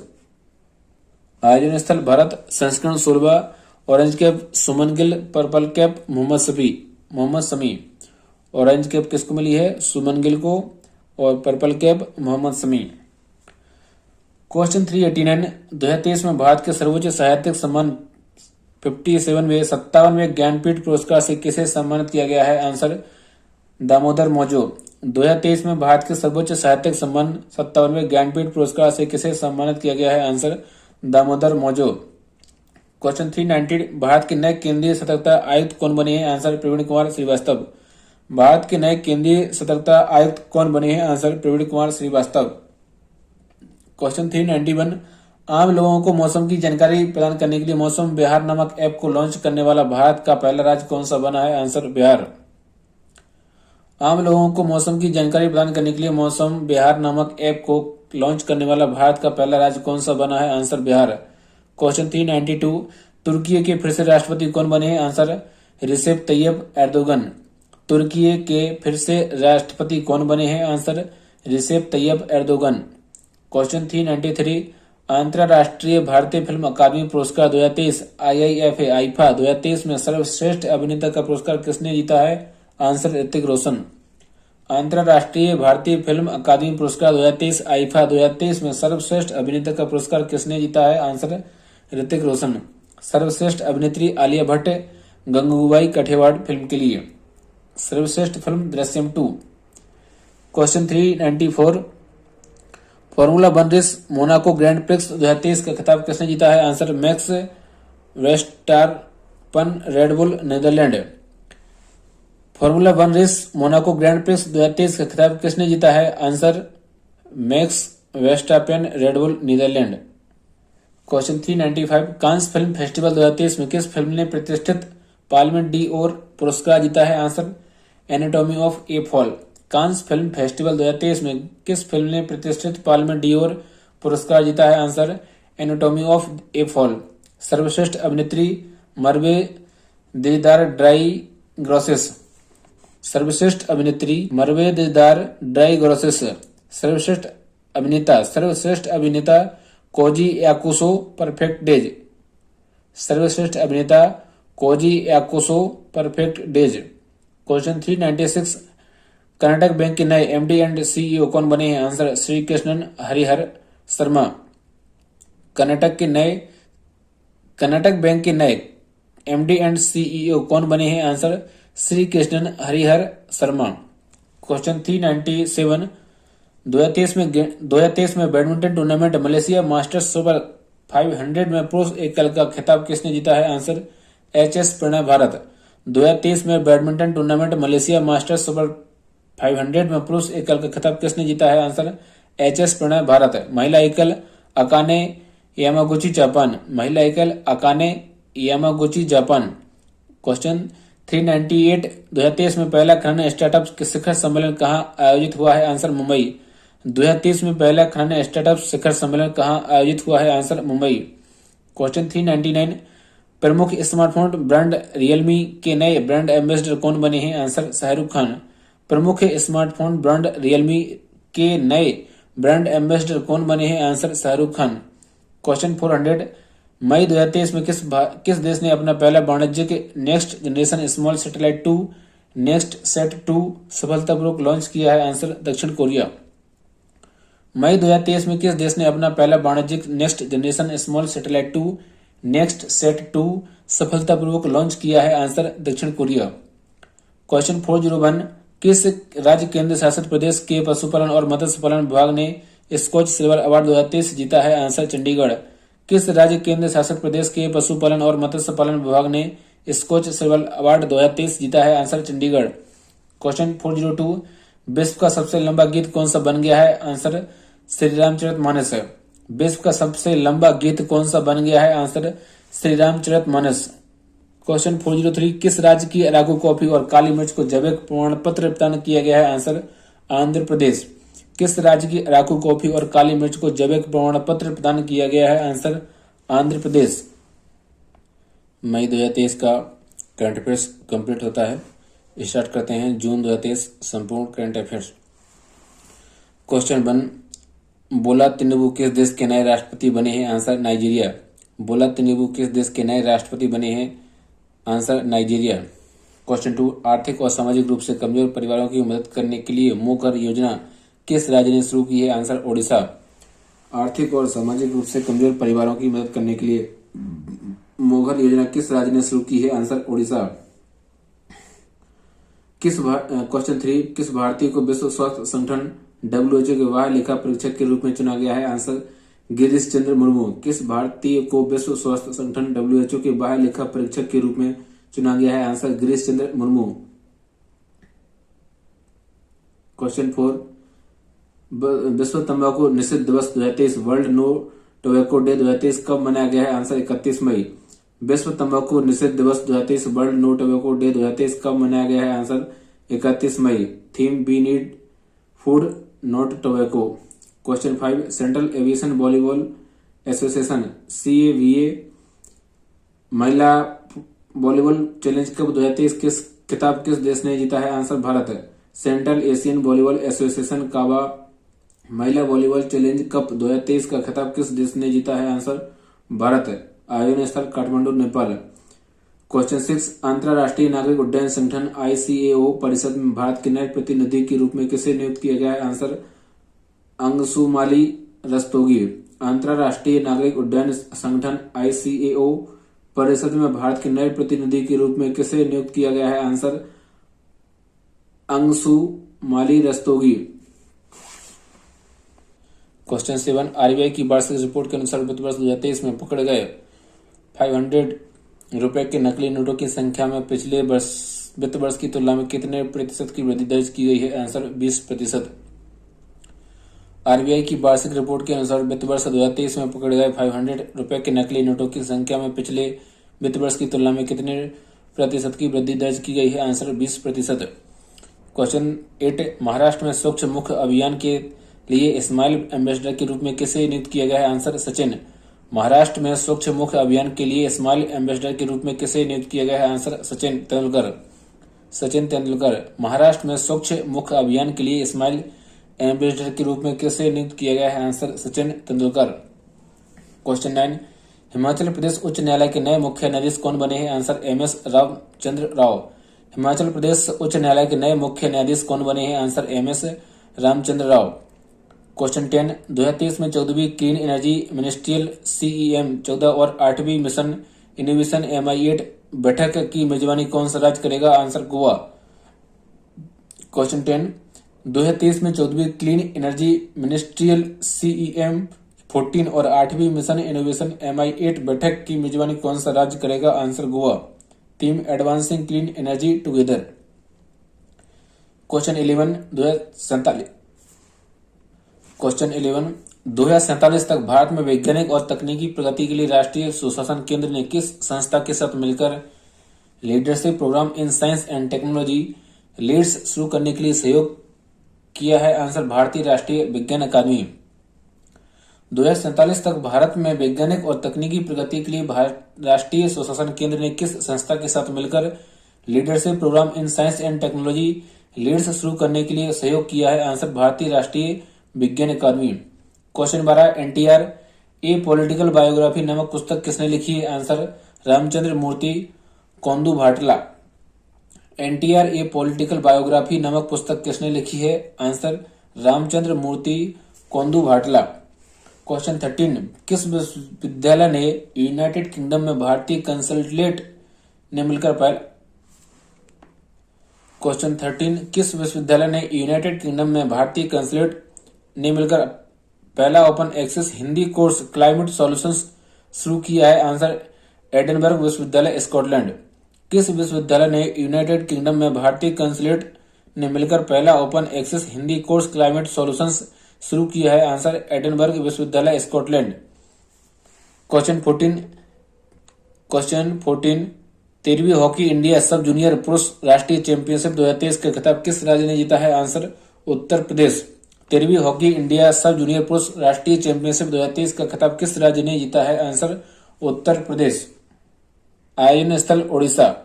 आयोजन स्थल भारत। संस्करण 16 orange cap Suman Gill, purple cap Mohammed Shami. Orange cap किसको मिली है? सुमन गिल को, और purple cap Mohammed Shami. Question 389 2023 में भारत के सर्वोच्च साहित्यिक सम्मान 57वें ज्ञानपीठ पुरस्कार से किसे सम्मानित किया गया है? आंसर दामोदर मौजो। 2023 में भारत के सर्वोच्च साहित्यिक सम्मान 57वें ज्ञानपीठ पुरस्कार से किसे सम्मानित किया गया है? आंसर दामोदर मौजो। क्वेश्चन 390 भारत के नए केंद्रीय सतर्कता आयुक्त कौन बने हैं? आंसर प्रवीण कुमार श्रीवास्तव। भारत के नए केंद्रीय सतर्कता आयुक्त कौन बने हैं? आंसर प्रवीण कुमार श्रीवास्तव। क्वेश्चन 391 आम लोगों को मौसम की जानकारी प्रदान करने के लिए मौसम बिहार नामक ऐप को लॉन्च करने वाला भारत का पहला राज्य कौन सा बना है? आंसर बिहार। आम लोगों को मौसम की जानकारी प्रदान करने के लिए मौसम बिहार नामक ऐप को लॉन्च करने वाला भारत का पहला राज्य कौन सा बना है? आंसर बिहार। क्वेश्चन 392 तुर्की के फिर से राष्ट्रपति कौन बने हैं? Answer रिसेप Tayyab Erdogan. तुर्की के फिर से राष्ट्रपति कौन बने हैं? Answer रिसेप Tayyab Erdogan. क्वेश्चन 393 अंतर्राष्ट्रीय भारतीय फिल्म अकादमी पुरस्कार 2023 आईफा 2023 में सर्वश्रेष्ठ अभिनेता का पुरस्कार किसने जीता है? आंसर ऋतिक रोशन। अंतरराष्ट्रीय भारतीय फिल्म अकादमी पुरस्कार 2023 आईफा 2023 में सर्वश्रेष्ठ अभिनेता का पुरस्कार किसने जीता है? आंसर ऋतिक रोशन। सर्वश्रेष्ठ अभिनेत्री आलिया भट्ट गंगूबाई काठियावाड़ फिल्म के लिए। सर्वश्रेष्ठ film Drishyam 2। Question 394 Formula 1 race Monaco Grand Prix 2023 का खिताब किसने जीता है? Answer Max Verstappen Red Bull Netherlands. Formula 1 race Monaco Grand Prix 2023 का खिताब किसने जीता है? Answer Max Verstappen Red Bull Netherlands. Question 395 Cannes film festival 2023 में किस फिल्म ने प्रतिष्ठित पाल्मे ड'ओर पुरस्कार जीता है? Answer anatomy of A fall. Cannes film festival 2023 में किस फिल्म ने प्रतिष्ठित पाल्मे ड'ओर पुरस्कार जीता है? Answer anatomy of A fall. सर्वश्रेष्ठ अभिनेत्री मर्वे देदार ड्राई ग्रोसेस। सर्वश्रेष्ठ अभिनेत्री मर्वे देदार ड्राई ग्रोसेस। सर्वश्रेष्ठ अभिनेता कोजी याकुसो परफेक्ट डेज। सर्वश्रेष्ठ अभिनेता Koji Yakusho Perfect Days. Question 396 Karnataka Bank के नए एमडी एंड सीईओ कौन बने हैं? आंसर श्री कृष्णन हरिहर शर्मा। कर्नाटक बैंक के नए एमडी एंड सीईओ कौन बने हैं? आंसर श्री कृष्णन हरिहर शर्मा। क्वेश्चन 397 2023 में badminton tournament Malaysia Masters super 500 में पुरुष एकल का खिताब किसने जीता है? Answer HS Prannoy Bharat. 2023 में badminton tournament Malaysia Masters super 500 में पुरुष एकल का खिताब किसने जीता है? Answer HS Prannoy Bharat. महिला एकल अकाने यामागुची जापान। महिला एकल अकाने यामागुची जापान। क्वेश्चन 398 2023 में पहला खनन स्टार्टअप शिखर सम्मेलन कहां आयोजित हुआ है? आंसर मुंबई। 2023 में पहला खनन स्टार्टअप शिखर सम्मेलन कहां आयोजित हुआ है? आंसर मुंबई। क्वेश्चन 399 प्रमुख स्मार्टफोन ब्रांड रियलमी के नए ब्रांड एम्बेसडर कौन बने हैं? आंसर शाहरुख खान। प्रमुख स्मार्टफोन ब्रांड रियलमी के नए ब्रांड एम्बेसडर कौन बने हैं? आंसर शाहरुख खान। क्वेश्चन 400 मई 2023 में किस देश ने अपना पहला वाणिज्यिक next generation small satellite 2 next set 2 सफलतापूर्वक लॉन्च किया है? आंसर दक्षिण कोरिया। मई 2023 में किस देश ने अपना पहला वाणिज्यिक next generation small satellite 2 next set 2 सफलतापूर्वक लॉन्च किया है? आंसर दक्षिण कोरिया। क्वेश्चन 401 किस राज्य केंद्र शासित प्रदेश के पशुपालन और मत्स्य पालन विभाग ने स्कॉच सिल्वर अवार्ड 2023 जीता है? आंसर चंडीगढ़। किस राज्य केंद्र शासित प्रदेश के पशुपालन और मत्स्य पालन विभाग ने स्कॉच सिल्वर अवार्ड 2023 जीता है? आंसर चंडीगढ़। क्वेश्चन 402 विश्व का सबसे लंबा गीत कौन सा बन गया है? आंसर श्री रामचरितमानस। विश्व का सबसे लंबा गीत कौन सा बन गया है? आंसर श्री रामचरितमानस। क्वेश्चन 403 किस राज्य की अराकू कॉफी और काली मिर्च को जैविक प्रमाण पत्र प्रदान किया गया है? आंसर आंध्र प्रदेश। किस राज्य की अराकू कॉफी और काली मिर्च को जैविक प्रमाण पत्र प्रदान किया गया है? आंसर आंध्र प्रदेश। मई 2023 का करंट अफेयर्स कंप्लीट होता है। स्टार्ट करते हैं जून 2023 संपूर्ण करंट अफेयर्स। क्वेश्चन 1 बोला तिनुबू किस देश के नए राष्ट्रपति बने हैं? Answer Nigeria. बोला तिनुबू किस देश के नए राष्ट्रपति बने हैं? Answer Nigeria. क्वेश्चन 2 आर्थिक और सामाजिक रूप से कमजोर परिवारों की मदद करने के लिए मोघर योजना किस राज्य ने शुरू की है? आंसर ओडिशा। आर्थिक और सामाजिक रूप से कमजोर परिवारों की मदद करने के लिए मोघर योजना किस राज्य ने शुरू की है? आंसर ओडिशा। क्वेश्चन 3 किस भारतीय को विश्व स्वास्थ्य संगठन WHO के बाह्य लेखा परीक्षक के रूप में चुना गया है? आंसर गिरीश चंद्र मुर्मू। किस भारतीय को विश्व स्वास्थ्य संगठन WHO के बाह्य लेखा परीक्षक के रूप में चुना गया है? आंसर गिरीश चंद्र मुर्मू। क्वेश्चन 4 विश्व तंबाकू निषेध दिवस 2023 वर्ल्ड नो टोबैको डे 2023 कब मनाया गया है? आंसर 31 मई। विश्व तंबाकू निषेध दिवस 2023 वर्ल्ड नो टोबैको डे 2023 कब मनाया गया है? आंसर 31 मई। Theme we need food not tobacco. Question 5 Central Aviation Volleyball Association CAVA महिला वॉलीबॉल चैलेंज कप 2023 खिताब किस देश ने जीता है? Answer Bharat. Central Asian Volleyball Association काबा महिला वॉलीबॉल चैलेंज कप 2023 का खिताब किस देश ने जीता है? आंसर भारत। आयोजन स्थल काठमांडू नेपाल। क्वेश्चन 6, अंतरराष्ट्रीय नागरिक उड्डयन संगठन ICAO परिषद में भारत के नए प्रतिनिधि के रूप में किसे नियुक्त किया गया है? आंसर अंशुमाली रस्तोगी। अंतरराष्ट्रीय नागरिक उड्डयन संगठन ICAO परिषद में भारत के नए प्रतिनिधि के रूप में किसे नियुक्त किया गया है? Answer Anshumali Rastogi. Question 7, RBI की वार्षिक रिपोर्ट के अनुसार वित्त वर्ष 2023 में पकड़े गए 500 रुपए के नकली नोटों की संख्या में पिछले वित्त वर्ष की तुलना में कितने प्रतिशत की वृद्धि दर्ज की गई है? आंसर 20%। RBI की वार्षिक रिपोर्ट के अनुसार वित्त वर्ष 2023 में पकड़े गए 500 रुपए के नकली नोटों की संख्या में पिछले वित्त वर्ष की तुलना में कितने प्रतिशत की वृद्धि दर्ज की गई है? आंसर 20%। क्वेश्चन 8, महाराष्ट्र में स्वच्छ मुख अभियान के लिए स्माइल एम्बेसडर के रूप में किसे नियुक्त किया गया है? आंसर सचिन। महाराष्ट्र में स्वच्छ मुख अभियान के लिए स्माइल एम्बेसडर के रूप में किसे नियुक्त किया गया है? आंसर सचिन तेंदुलकर। सचिन तेंदुलकर। महाराष्ट्र में स्वच्छ मुख अभियान के लिए स्माइल एम्बेसडर के रूप में किसे नियुक्त किया गया है? आंसर सचिन तेंदुलकर। क्वेश्चन 9, हिमाचल प्रदेश उच्च न्यायालय के नए मुख्य न्यायाधीश कौन बने हैं? Answer MS Ramachandra Rao. हिमाचल प्रदेश उच्च न्यायालय के नए मुख्य न्यायाधीश कौन बने हैं? Answer MS Ramachandra Rao. Question 10, 2023 में 14वीं क्लीन एनर्जी मिनिस्ट्रियल CEM 14 और 8वीं मिशन इनोवेशन MI8 बैठक की मेजबानी कौन सा राज्य करेगा? आंसर गोवा। क्वेश्चन 10, 2023 में 14वीं क्लीन एनर्जी मिनिस्ट्रियल CEM 14 और 8वीं मिशन इनोवेशन MI8 बैठक की मेजबानी कौन सा राज्य करेगा? Answer Goa. Team advancing clean energy together. Question 11, 2047 तक भारत में वैज्ञानिक और तकनीकी प्रगति के लिए राष्ट्रीय सुशासन केंद्र ने किस संस्था के साथ मिलकर leadership programme in science and technology leads शुरू करने के लिए सहयोग किया है? आंसर भारतीय राष्ट्रीय विज्ञान अकादमी। 2047 तक भारत में वैज्ञानिक और तकनीकी प्रगति के लिए राष्ट्रीय सुशासन केंद्र ने किस संस्था के साथ मिलकर leadership programme in science and technology leads शुरू करने के लिए सहयोग किया है? आंसर भारतीय राष्ट्रीय विज्ञान अकादमी। क्वेश्चन 12, NTR ए पॉलिटिकल बायोग्राफी नामक पुस्तक किसने लिखी है? आंसर रामचंद्र मूर्ति कोंदू भाटला। NTR ए पॉलिटिकल बायोग्राफी नामक पुस्तक किसने लिखी है? आंसर रामचंद्र मूर्ति कोंदू भाटला। क्वेश्चन 13, किस विश्वविद्यालय ने यूनाइटेड किंगडम में भारतीय कंसल्टेट ने मिलकर क्वेश्चन 13, किस विश्वविद्यालय ने यूनाइटेड किंगडम में भारतीय कंसल्टेट ने मिलकर पहला open access Hindi course climate solutions शुरू किया है? आंसर एडिनबर्ग विश्वविद्यालय स्कॉटलैंड। किस विश्वविद्यालय ने यूनाइटेड किंगडम में भारतीय कंसुलेट ने मिलकर पहला open access Hindi course climate solutions शुरू किया है? आंसर एडिनबर्ग विश्वविद्यालय स्कॉटलैंड। क्वेश्चन 14, 13वीं हॉकी इंडिया सब जूनियर पुरुष राष्ट्रीय चैंपियनशिप 2023 का खिताब किस राज्य ने जीता है? Answer Uttar Pradesh. 13वीं hockey India sub junior पुरुष राष्ट्रीय चैंपियनशिप 2023 का खिताब किस राज्य ने जीता है? आंसर उत्तर प्रदेश। आयोजन स्थल ओडिशा।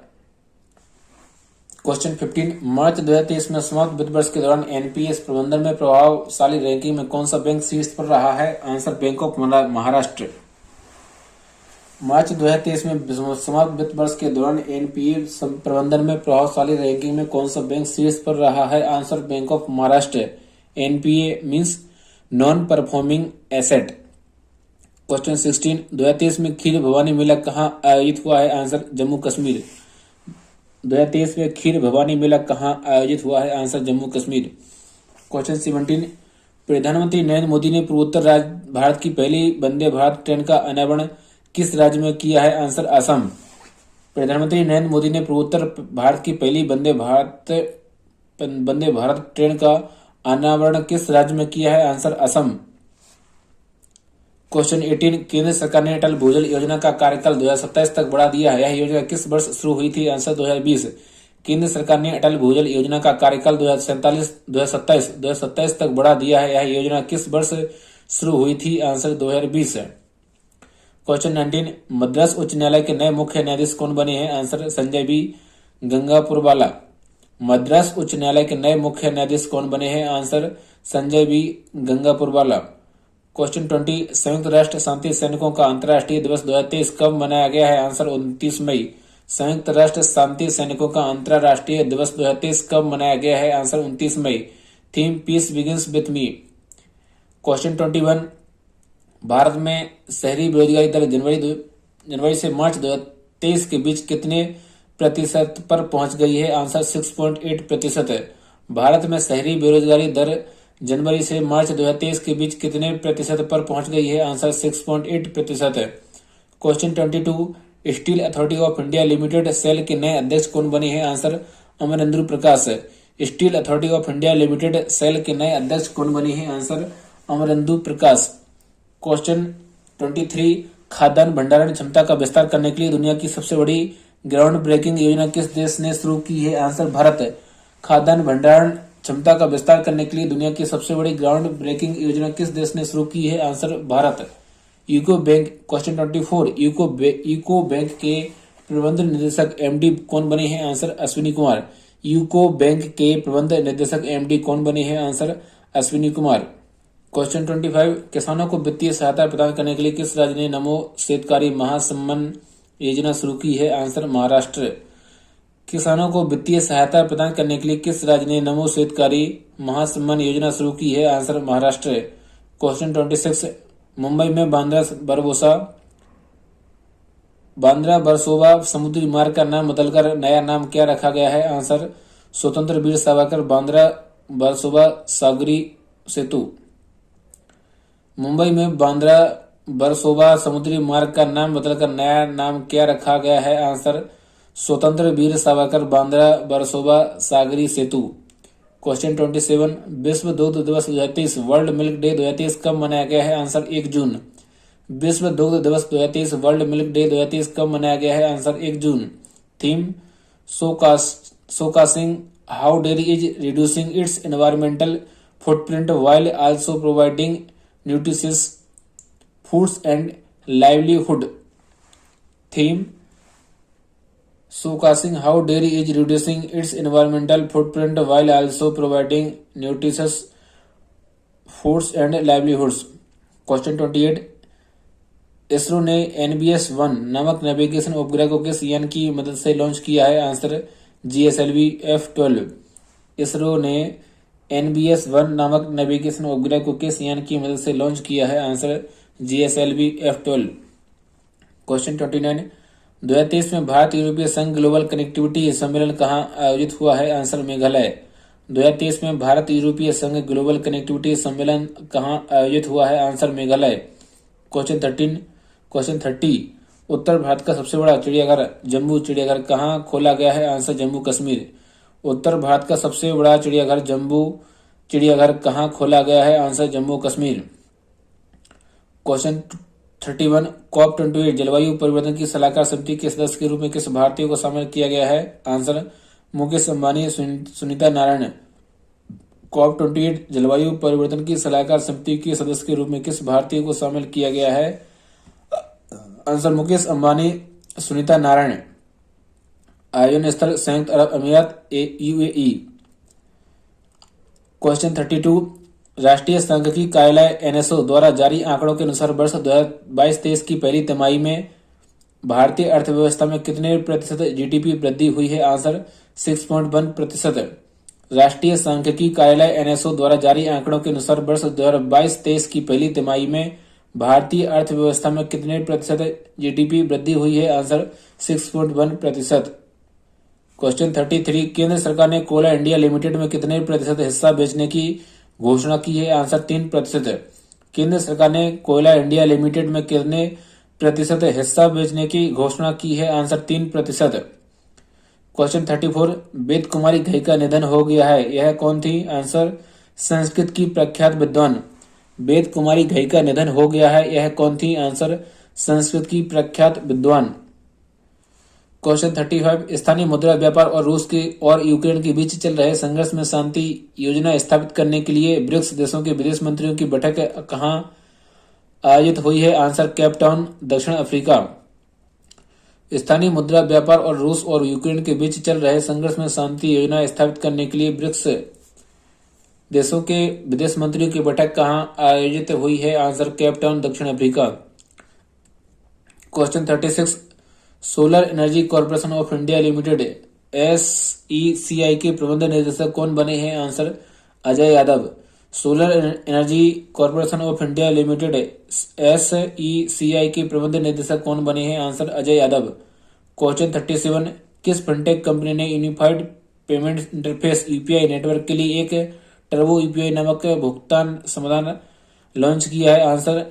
क्वेश्चन 15, मार्च 2023 में समाप्त वित्त वर्ष के दौरान NPS प्रबंधन में प्रभावशाली रैंकिंग में कौन सा बैंक शीर्ष पर रहा है? Answer Bank of Maharashtra. मार्च 2023 में समाप्त वित्त वर्ष के दौरान NPS प्रबंधन में प्रभावशाली रैंकिंग में कौन सा बैंक शीर्ष पर रहा है? Answer Bank of Maharashtra. NPA means non performing asset. Question 16, 2023 में खीर भवानी मेला कहाँ आयोजित हुआ है? आंसर जम्मू कश्मीर। 2023 में खीर भवानी मेला कहाँ आयोजित हुआ है? आंसर जम्मू कश्मीर। क्वेश्चन 17, प्रधानमंत्री नरेंद्र मोदी ने पूर्वोत्तर भारत की पहली वंदे भारत ट्रेन का अनावरण किस राज्य में किया है? आंसर असम। प्रधानमंत्री नरेंद्र मोदी ने पूर्वोत्तर भारत की पहली वंदे भारत ट्रेन का अनावरण किस राज्य में किया है? आंसर असम। क्वेश्चन 18, केंद्र सरकार ने अटल भूजल योजना का कार्यकाल 2027 तक बढ़ा दिया है। यह योजना किस वर्ष शुरू हुई थी? आंसर 2020। केंद्र सरकार ने अटल भूजल योजना का कार्यकाल 2027 तक बढ़ा दिया है। यह योजना किस वर्ष शुरू हुई थी? आंसर 2020। क्वेश्चन 19, मद्रास उच्च न्यायालय के नए मुख्य न्यायाधीश कौन बने हैं? Answer Sanjay B Gangapurwala. मद्रास उच्च न्यायालय के नए मुख्य न्यायाधीश कौन बने हैं? Answer Sanjay B Gangapurwala. Question 20, संयुक्त राष्ट्र शांति सैनिकों का अंतर्राष्ट्रीय दिवस 2023 कब मनाया गया है? आंसर 29 मई। संयुक्त राष्ट्र शांति सैनिकों का अंतर्राष्ट्रीय दिवस 2023 कब मनाया गया है? आंसर 29 मई। Theme peace begins with me. Question 21, Bharat में शहरी बेरोजगारी दर जनवरी से मार्च 2023 के बीच कितने प्रतिशत पर पहुंच गई है? आंसर 6.8% है। भारत में शहरी बेरोजगारी दर जनवरी से मार्च 2023 के बीच कितने प्रतिशत पर पहुंच गई है? आंसर 6.8% है। Question 22, Steel authority of India limited cell के नए अध्यक्ष कौन बने हैं? आंसर अमरेंद्र प्रकाश है। Steel authority of India limited cell के नए अध्यक्ष कौन बने हैं? आंसर अमरेंद्र प्रकाश। क्वेश्चन 23, खाद्यान्न भंडारण क्षमता का विस्तार करने के लिए दुनिया की सबसे बड़ी ग्राउंड ब्रेकिंग योजना किस देश ने शुरू की है? आंसर भारत है। खाद्यान्न भंडारण क्षमता का विस्तार करने के लिए दुनिया की सबसे बड़ी ग्राउंड ब्रेकिंग योजना किस देश ने शुरू की है? Answer Bharat. UCO bank. Question 24, UCO bank के प्रबंध निदेशक एमडी कौन बने हैं? Answer Ashwini Kumar. UCO bank के प्रबंध निदेशक एमडी कौन बने हैं? आंसर अश्विनी कुमार। क्वेश्चन 25, किसानों को वित्तीय सहायता प्रदान करने के लिए किस राज्य ने नमो शेतकारी महासम्मान योजना शुरू की है? आंसर महाराष्ट्र। किसानों को वित्तीय सहायता प्रदान करने के लिए किस राज्य ने नमो शेतकारी महासम्मान योजना शुरू की है? आंसर महाराष्ट्र। क्वेश्चन 26, मुंबई में बांद्रा बरसोबा समुद्री मार्ग का नाम बदलकर नया नाम क्या रखा गया है? आंसर स्वतंत्र वीर सावरकर बांद्रा बरसोबा सागरी सेतु। मुंबई में बांद्रा बरसोबा समुद्री मार्ग का नाम बदलकर नया नाम क्या रखा गया है? आंसर स्वतंत्र वीर सावरकर बांद्रा बरसोबा सागरी सेतु। क्वेश्चन 27, विश्व दुग्ध दिवस 2023 वर्ल्ड मिल्क डे 2023 कब मनाया गया है? आंसर 1 जून। विश्व दुग्ध दिवस 2023 वर्ल्ड मिल्क डे 2023 कब मनाया गया है? आंसर 1 जून। Theme showcasing how dairy is reducing its environmental footprint while also providing nutritious foods and livelihood. Theme showcasing how dairy is reducing its environmental footprint while also providing nutritious foods and livelihoods. Question 28, ISRO ने NBS-1 नामक नेविगेशन उपग्रह को किस यान की मदद से लॉन्च किया है? Answer GSLV F-12। इसरो ने NBS-1 नामक नेविगेशन उपग्रह को किस यान की मदद से लॉन्च किया है? Answer GSLV F-12। क्वेश्चन 29, 2023 में भारत यूरोपीय संघ ग्लोबल कनेक्टिविटी सम्मेलन कहाँ आयोजित हुआ है? आंसर मेघालय। 2023 में भारत यूरोपीय संघ ग्लोबल कनेक्टिविटी सम्मेलन कहाँ आयोजित हुआ है? आंसर मेघालय। क्वेश्चन 30, उत्तर भारत का सबसे बड़ा चिड़ियाघर जम्बू चिड़ियाघर कहाँ खोला गया है? आंसर जम्मू कश्मीर। उत्तर भारत का सबसे बड़ा चिड़ियाघर जम्बू चिड़ियाघर कहाँ खोला गया है? Answer Jammu Kashmir. Question 31, COP28 जलवायु परिवर्तन की सलाहकार समिति के सदस्य के रूप में किस भारतीय को शामिल किया गया है? आंसर मुकेश अंबानी, सुनीता नारायण। COP28 जलवायु परिवर्तन की सलाहकार समिति के सदस्य के रूप में किस भारतीय को शामिल किया गया है? आंसर मुकेश अंबानी, सुनीता नारायण। आयोजन स्थल संयुक्त अरब अमीरात UAE। क्वेश्चन 32, राष्ट्रीय सांख्यिकी कार्यालय NSO द्वारा जारी आंकड़ों के अनुसार वर्ष 2022-23 की पहली तिमाही में भारतीय अर्थव्यवस्था में कितने प्रतिशत GDP वृद्धि हुई है? आंसर 6.1%। राष्ट्रीय सांख्यिकी कार्यालय NSO द्वारा जारी आंकड़ों के अनुसार वर्ष 2022-23 की पहली तिमाही में भारतीय अर्थव्यवस्था में कितने प्रतिशत GDP वृद्धि हुई है? आंसर 6.1%। क्वेश्चन 33, केंद्र सरकार ने कोयला इंडिया लिमिटेड में कितने प्रतिशत हिस्सा बेचने की घोषणा की है? आंसर 3%। केंद्र सरकार ने कोयला इंडिया लिमिटेड में कितने प्रतिशत हिस्सा बेचने की घोषणा की है? आंसर 3%। क्वेश्चन 34, वेद कुमारी घई का निधन हो गया है, यह कौन थी? आंसर संस्कृत की प्रख्यात विद्वान। वेद कुमारी घई का निधन हो गया है, यह कौन थी? आंसर संस्कृत की प्रख्यात विद्वान। क्वेश्चन 35, स्थानीय मुद्रा व्यापार और रूस के और यूक्रेन के बीच चल रहे संघर्ष में शांति योजना स्थापित करने के लिए ब्रिक्स देशों के विदेश मंत्रियों की बैठक कहाँ आयोजित हुई है? आंसर केप टाउन, दक्षिण अफ्रीका। स्थानीय मुद्रा व्यापार और रूस और यूक्रेन के बीच चल रहे संघर्ष में शांति योजना स्थापित करने के लिए ब्रिक्स देशों के विदेश मंत्रियों की बैठक कहाँ आयोजित हुई है? आंसर केप टाउन, दक्षिण Africa. Question 36, solar energy corporation of India limited SECI के प्रबंध निदेशक कौन बने हैं? Answer Ajay Yadav. Solar energy corporation of India limited SECI के प्रबंध निदेशक कौन बने हैं? आंसर अजय यादव। क्वेश्चन 37, किस फिनटेक कंपनी ने unified payment interface UPI network के लिए एक टर्बो UPI नामक भुगतान समाधान लॉन्च किया है? आंसर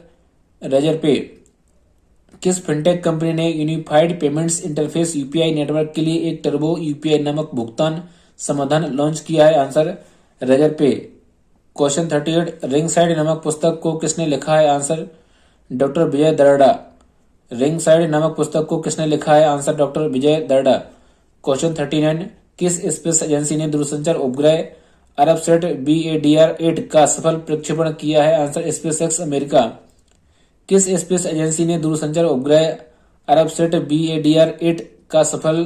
रेजर पे। किस फिनटेक कंपनी ने unified payments interface UPI network के लिए एक टर्बो UPI नामक भुगतान समाधान लॉन्च किया है? आंसर रेजर पे। क्वेश्चन 38, रिंग साइड नामक पुस्तक को किसने लिखा है? आंसर डॉक्टर विजय दर्डा। रिंग साइड नामक पुस्तक को किसने लिखा है? आंसर डॉक्टर विजय दर्डा। क्वेश्चन 39, किस स्पेस एजेंसी ने दूरसंचार उपग्रह अरबसैट BADR-8 का सफल प्रक्षेपण किया है? Answer SpaceX America. किस स्पेस एजेंसी ने दूरसंचार उपग्रह अरबसैट BADR-8 का सफल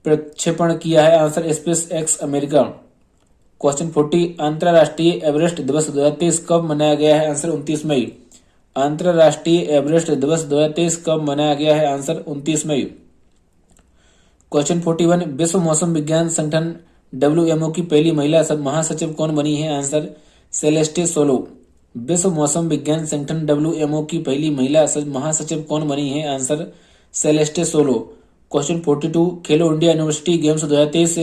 प्रक्षेपण किया है? Answer SpaceX America. क्वेश्चन 40, अंतर्राष्ट्रीय एवरेस्ट दिवस 2023 कब मनाया गया है? आंसर 29 मई। अंतर्राष्ट्रीय एवरेस्ट दिवस 2023 कब मनाया गया है? आंसर 29 मई। क्वेश्चन 41, विश्व मौसम विज्ञान संगठन WMO की पहली महिला महासचिव कौन बनी है? Answer Celeste solo. विश्व मौसम विज्ञान संगठन WMO की पहली महिला महासचिव कौन बनी है? Answer Celeste solo. क्वेश्चन 42, खेलो इंडिया यूनिवर्सिटी गेम्स 2023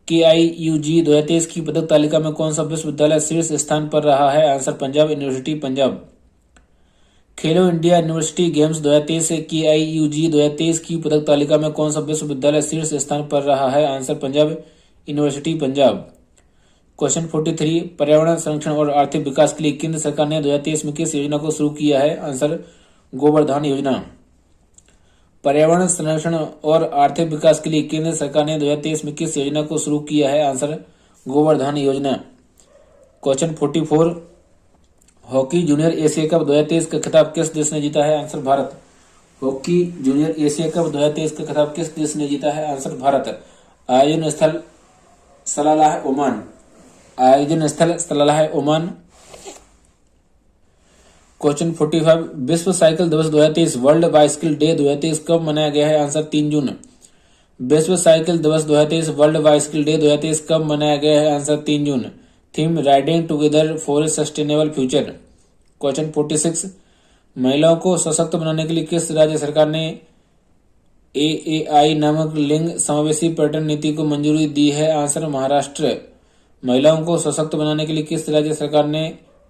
KIUG 2023 की पदक तालिका में कौन सा विश्वविद्यालय शीर्ष स्थान पर रहा है? Answer Punjab university Punjab. खेलो इंडिया यूनिवर्सिटी गेम्स 2023 KIUG 2023 की पदक तालिका में कौन सा विश्वविद्यालय शीर्ष स्थान पर रहा है? Answer Punjab university Punjab. Question 43, पर्यावरण संरक्षण और आर्थिक विकास के लिए केंद्र सरकार ने 2023 में किस योजना को शुरू किया है? आंसर गोबरधान योजना। पर्यावरण संरक्षण और आर्थिक विकास के लिए केंद्र सरकार ने 2023 में किस योजना को शुरू किया है? आंसर गोबरधान योजना। Question 44, hockey junior Asia cup 2023 का खिताब किस देश ने जीता है? Answer Bharat. Hockey junior Asia cup 2023 का खिताब किस देश ने जीता है? आंसर भारत। आयोजन स्थल सलालाह ओमान। आयोजन स्थल सलालाह ओमान। क्वेश्चन 45, विश्व साइकिल दिवस 2023 वर्ल्ड बाइसिकल डे 2023 कब मनाया गया है? आंसर 3 जून। विश्व साइकिल दिवस 2023 वर्ल्ड बाइसिकल डे 2023 कब मनाया गया है? Answer 3 June. Theme riding together for a sustainable future. Question 46, महिलाओं को सशक्त बनाने के लिए किस राज्य सरकार ने AAI नामक लिंग समावेशी पर्यटन नीति को मंजूरी दी है? आंसर महाराष्ट्र। महिलाओं को सशक्त बनाने के लिए किस राज्य सरकार ने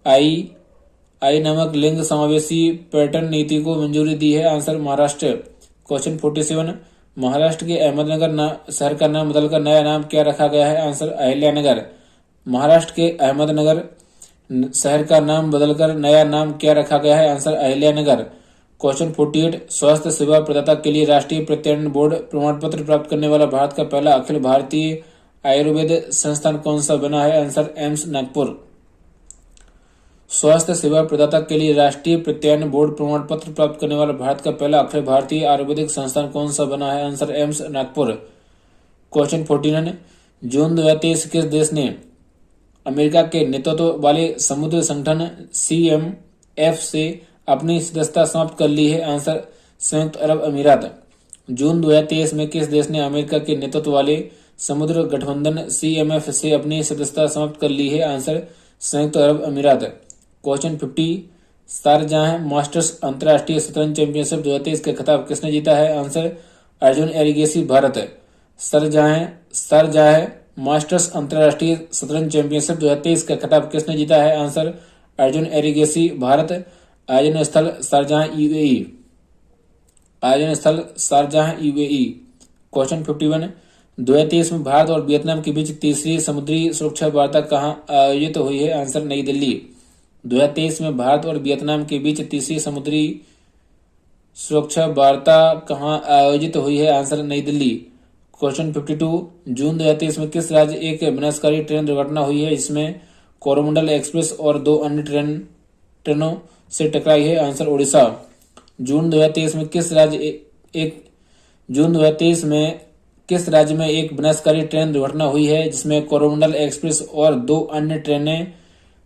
आई नामक लिंग समावेशी पर्यटन नीति को मंजूरी दी है? आंसर महाराष्ट्र। क्वेश्चन 47, महाराष्ट्र के अहमदनगर शहर का नाम बदलकर नया नाम क्या रखा गया है? आंसर अहिल्यानगर। महाराष्ट्र के अहमदनगर शहर का नाम बदलकर नया नाम क्या रखा गया है? आंसर अहिल्यानगर। क्वेश्चन 48, स्वास्थ्य सेवा प्रदाता के लिए राष्ट्रीय प्रत्ययन बोर्ड प्रमाण पत्र प्राप्त करने वाला भारत का पहला अखिल भारतीय आयुर्वेद संस्थान कौन सा बना है? Answer AIIMS Nagpur. स्वास्थ्य सेवा प्रदाता के लिए राष्ट्रीय प्रत्ययन बोर्ड प्रमाण पत्र प्राप्त करने वाला भारत का पहला अखिल भारतीय आयुर्वेदिक संस्थान कौन सा बना है? Answer AIIMS Nagpur. क्वेश्चन 49, जून 2023 किस देश ने अमेरिका के नेतृत्व वाले समुद्री संगठन CMF से अपनी सदस्यता समाप्त कर ली है? आंसर संयुक्त अरब अमीरात। जून 2023 में किस देश ने अमेरिका के नेतृत्व वाले समुद्र गठबंधन CMF से अपनी सदस्यता समाप्त कर ली है? आंसर संयुक्त अरब अमीरात। क्वेश्चन 50, शारजाह मास्टर्स अंतर्राष्ट्रीय शतरंज चैंपियनशिप 2023 का खिताब किसने जीता है? Answer Arjun Erigaisi Bharat. Sharjah masters अंतर्राष्ट्रीय शतरंज चैंपियनशिप 2023 का खिताब किसने जीता है? आंसर अर्जुन एरिगेसी भारत। आयोजन स्थल शारजाह UAE। आयोजन स्थल शारजाह UAE। क्वेश्चन 51, 2023 में भारत और वियतनाम के बीच तीसरी समुद्री सुरक्षा वार्ता कहां आयोजित हुई है? आंसर नई दिल्ली। 2023 में भारत और वियतनाम के बीच तीसरी समुद्री सुरक्षा वार्ता कहां आयोजित हुई है? आंसर नई दिल्ली। क्वेश्चन 52, जून 2023 में किस राज्य एक विनाशकारी ट्रेन दुर्घटना हुई है जिसमें कोरोमंडल एक्सप्रेस और 2 अन्य ट्रेनों से टकराई है? आंसर ओडिशा। जून 2023 में किस राज्य में एक विनाशकारी ट्रेन दुर्घटना हुई है जिसमें कोरोमंडल एक्सप्रेस और 2 अन्य ट्रेनें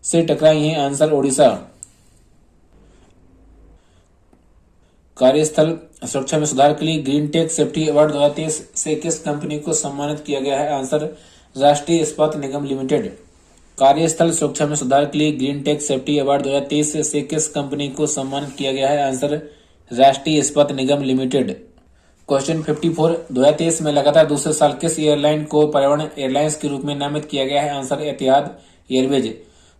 से टकराई हैं? आंसर ओडिशा। कार्यस्थल सुरक्षा में सुधार के लिए ग्रीन टेक सेफ्टी अवार्ड 2023 से किस कंपनी को सम्मानित किया गया है? आंसर राष्ट्रीय इस्पात निगम लिमिटेड। कार्यस्थल सुरक्षा में सुधार के लिए ग्रीन टेक सेफ्टी अवार्ड 2023 से किस कंपनी को सम्मानित किया गया है? आंसर राष्ट्रीय इस्पात निगम लिमिटेड। क्वेश्चन 54 2023 में लगातार दूसरे साल किस एयरलाइन को पर्यावरण एयरलाइंस के रूप में नामित किया गया है? आंसर एतिहाद एयरवेज।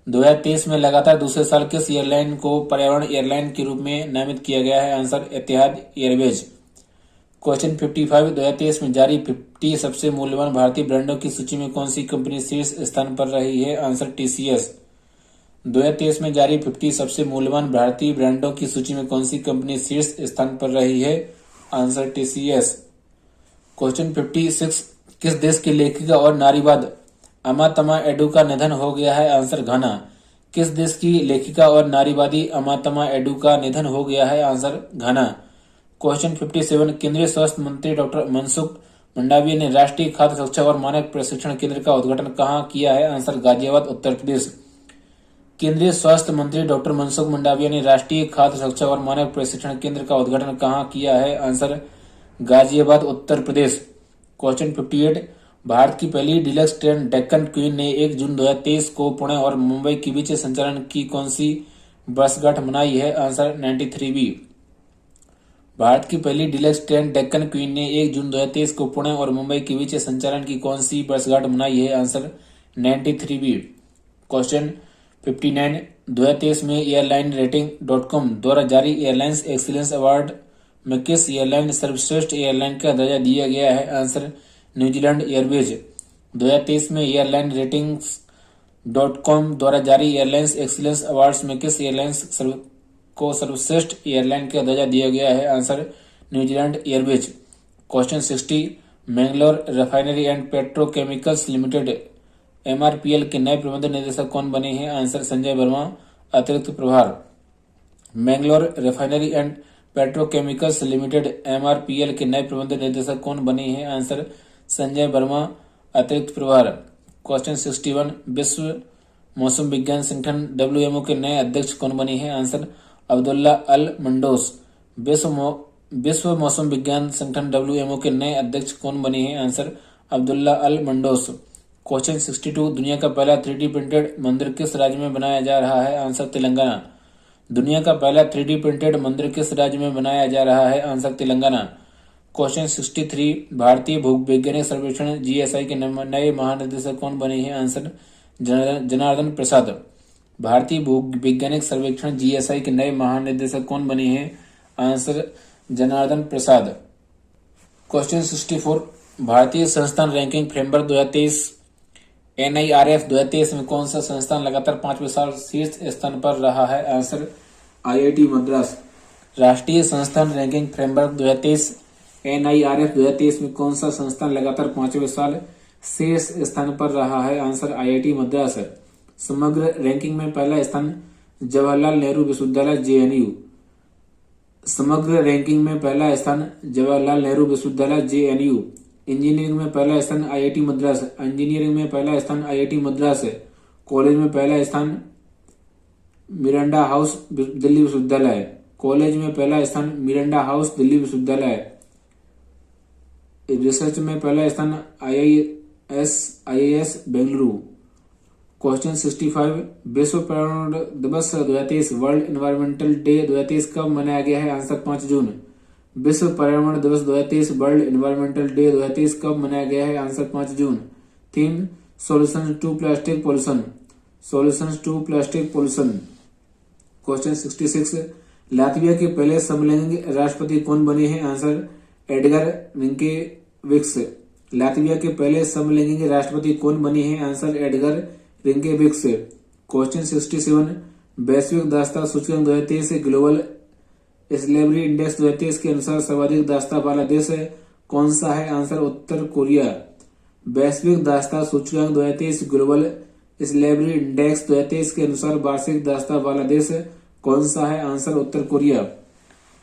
2023 में लगातार दूसरे साल किस एयरलाइन को पर्यावरण एयरलाइन के रूप में नामित किया गया है? आंसर एतिहाद एयरवेज। क्वेश्चन 55 2023 में जारी 50 सबसे मूल्यवान भारतीय ब्रांडों की सूची में कौन सी कंपनी शीर्ष स्थान पर रही है? Answer TCS. 2023 में जारी 50 सबसे मूल्यवान भारतीय ब्रांडों की सूची में कौन सी कंपनी शीर्ष स्थान पर रही है? Answer TCS. क्वेश्चन 56 किस देश की लेखिका और नारीवाद अमातमा एडू का निधन हो गया है? आंसर घाना। किस देश की लेखिका और नारीवादी अमातमा एडू का निधन हो गया है? आंसर घाना। क्वेश्चन 57 केंद्रीय स्वास्थ्य मंत्री डॉक्टर मनसुख मंडाविया ने राष्ट्रीय खाद्य सुरक्षा और मानक प्रशिक्षण केंद्र का उद्घाटन कहाँ किया है? आंसर गाजियाबाद उत्तर प्रदेश। केंद्रीय स्वास्थ्य मंत्री डॉक्टर मनसुख मंडाविया ने राष्ट्रीय खाद्य सुरक्षा और मानक प्रशिक्षण केंद्र का उद्घाटन कहाँ किया है? आंसर गाजियाबाद उत्तर प्रदेश। क्वेश्चन 58 भारत की पहली डीलक्स ट्रेन डेक्कन क्वीन ने 1 जून 2023 को पुणे और मुंबई के बीच संचालन की कौन सी वर्षगांठ मनाई है? आंसर 93वीं। भारत की पहली डीलक्स ट्रेन डेक्कन क्वीन ने 1 जून 2023 को पुणे और मुंबई के बीच संचालन की कौन सी वर्षगांठ मनाई है? आंसर 93वीं। क्वेश्चन 59 2023 में एयरलाइन रेटिंग .com द्वारा जारी एयरलाइंस एक्सीलेंस अवार्ड में किस एयरलाइन सर्वश्रेष्ठ एयरलाइन का दर्जा दिया गया है? Answer New Zealand Airways. 2023 में एयरलाइन रेटिंग्स .com द्वारा जारी एयरलाइंस एक्सीलेंस अवार्ड्स में किस एयरलाइंस को सर्वश्रेष्ठ एयरलाइन का दर्जा दिया गया है? Answer New Zealand Airways. Question 60 Mangalore refinery and petrochemicals limited MRPL के नए प्रबंध निदेशक कौन बने हैं? आंसर संजय वर्मा अतिरिक्त प्रभार। Mangalore refinery and petrochemicals limited MRPL के नए प्रबंध निदेशक कौन बने हैं? आंसर संजय वर्मा अतिरिक्त प्रभार। क्वेश्चन 61 विश्व मौसम विज्ञान संगठन WMO के नए अध्यक्ष कौन बने हैं? आंसर अब्दुल्ला अल मंडोस। विश्व मौसम विज्ञान संगठन WMO के नए अध्यक्ष कौन बने हैं? आंसर अब्दुल्ला अल मंडोस। क्वेश्चन 62 दुनिया का पहला 3D प्रिंटेड मंदिर किस राज्य में बनाया जा रहा है? आंसर तेलंगाना। दुनिया का पहला 3D प्रिंटेड मंदिर किस राज्य में बनाया जा रहा है? आंसर तेलंगाना। क्वेश्चन 63 भारतीय भूवैज्ञानिक सर्वेक्षण GSI के नए महानिदेशक कौन बने हैं? आंसर जनार्दन प्रसाद। भारतीय भूवैज्ञानिक सर्वेक्षण GSI के नए महानिदेशक कौन बने हैं? आंसर जनार्दन प्रसाद। क्वेश्चन 64 भारतीय संस्थान रैंकिंग फ्रेमवर्क 2023 NIRF 2023 में कौन सा संस्थान लगातार 5वें साल शीर्ष स्थान पर रहा है? Answer IIT Madras. राष्ट्रीय संस्थान रैंकिंग फ्रेमवर्क 2023 NIRF 2023 में कौन सा संस्थान लगातार 5वें साल शीर्ष स्थान पर रहा है? आंसर IIT मद्रास है। समग्र रैंकिंग में पहला स्थान जवाहरलाल नेहरू विश्वविद्यालय JNU। समग्र रैंकिंग में पहला स्थान जवाहरलाल नेहरू विश्वविद्यालय JNU। इंजीनियरिंग में पहला स्थान IIT मद्रास। इंजीनियरिंग में पहला स्थान IIT मद्रास है। कॉलेज में पहला स्थान मिरांडा हाउस दिल्ली विश्वविद्यालय है। कॉलेज में पहला स्थान मिरांडा हाउस दिल्ली विश्वविद्यालय है। रिसर्च में पहला स्थान IIS बेंगलुरु। क्वेश्चन 65 विश्व पर्यावरण दिवस 2023 वर्ल्ड एनवायरमेंटल डे 2023 कब मनाया गया है? आंसर 5 जून। विश्व पर्यावरण दिवस 2023 वर्ल्ड एनवायरमेंटल डे 2023 कब मनाया गया है? Answer 5 June. Theme solutions to plastic pollution. Solutions to plastic pollution. Question 66 Latvia के पहले समलैंगिक राष्ट्रपति कौन बने हैं? Answer Edgar रिंकेविक्स। लातविया के पहले समलैंगिक राष्ट्रपति कौन बने हैं? Answer Edgar रिंकेविक्स। क्वेश्चन 67 वैश्विक दास्ता सूचकांक 2023 ग्लोबल स्लेवरी इंडेक्स 2023 के अनुसार सर्वाधिक दास्ता वाला देश कौन सा है? आंसर उत्तर कोरिया। वैश्विक दास्ता सूचकांक 2023 ग्लोबल स्लेवरी इंडेक्स 2023 के अनुसार वार्षिक दास्ता वाला देश कौन सा है? आंसर उत्तर कोरिया।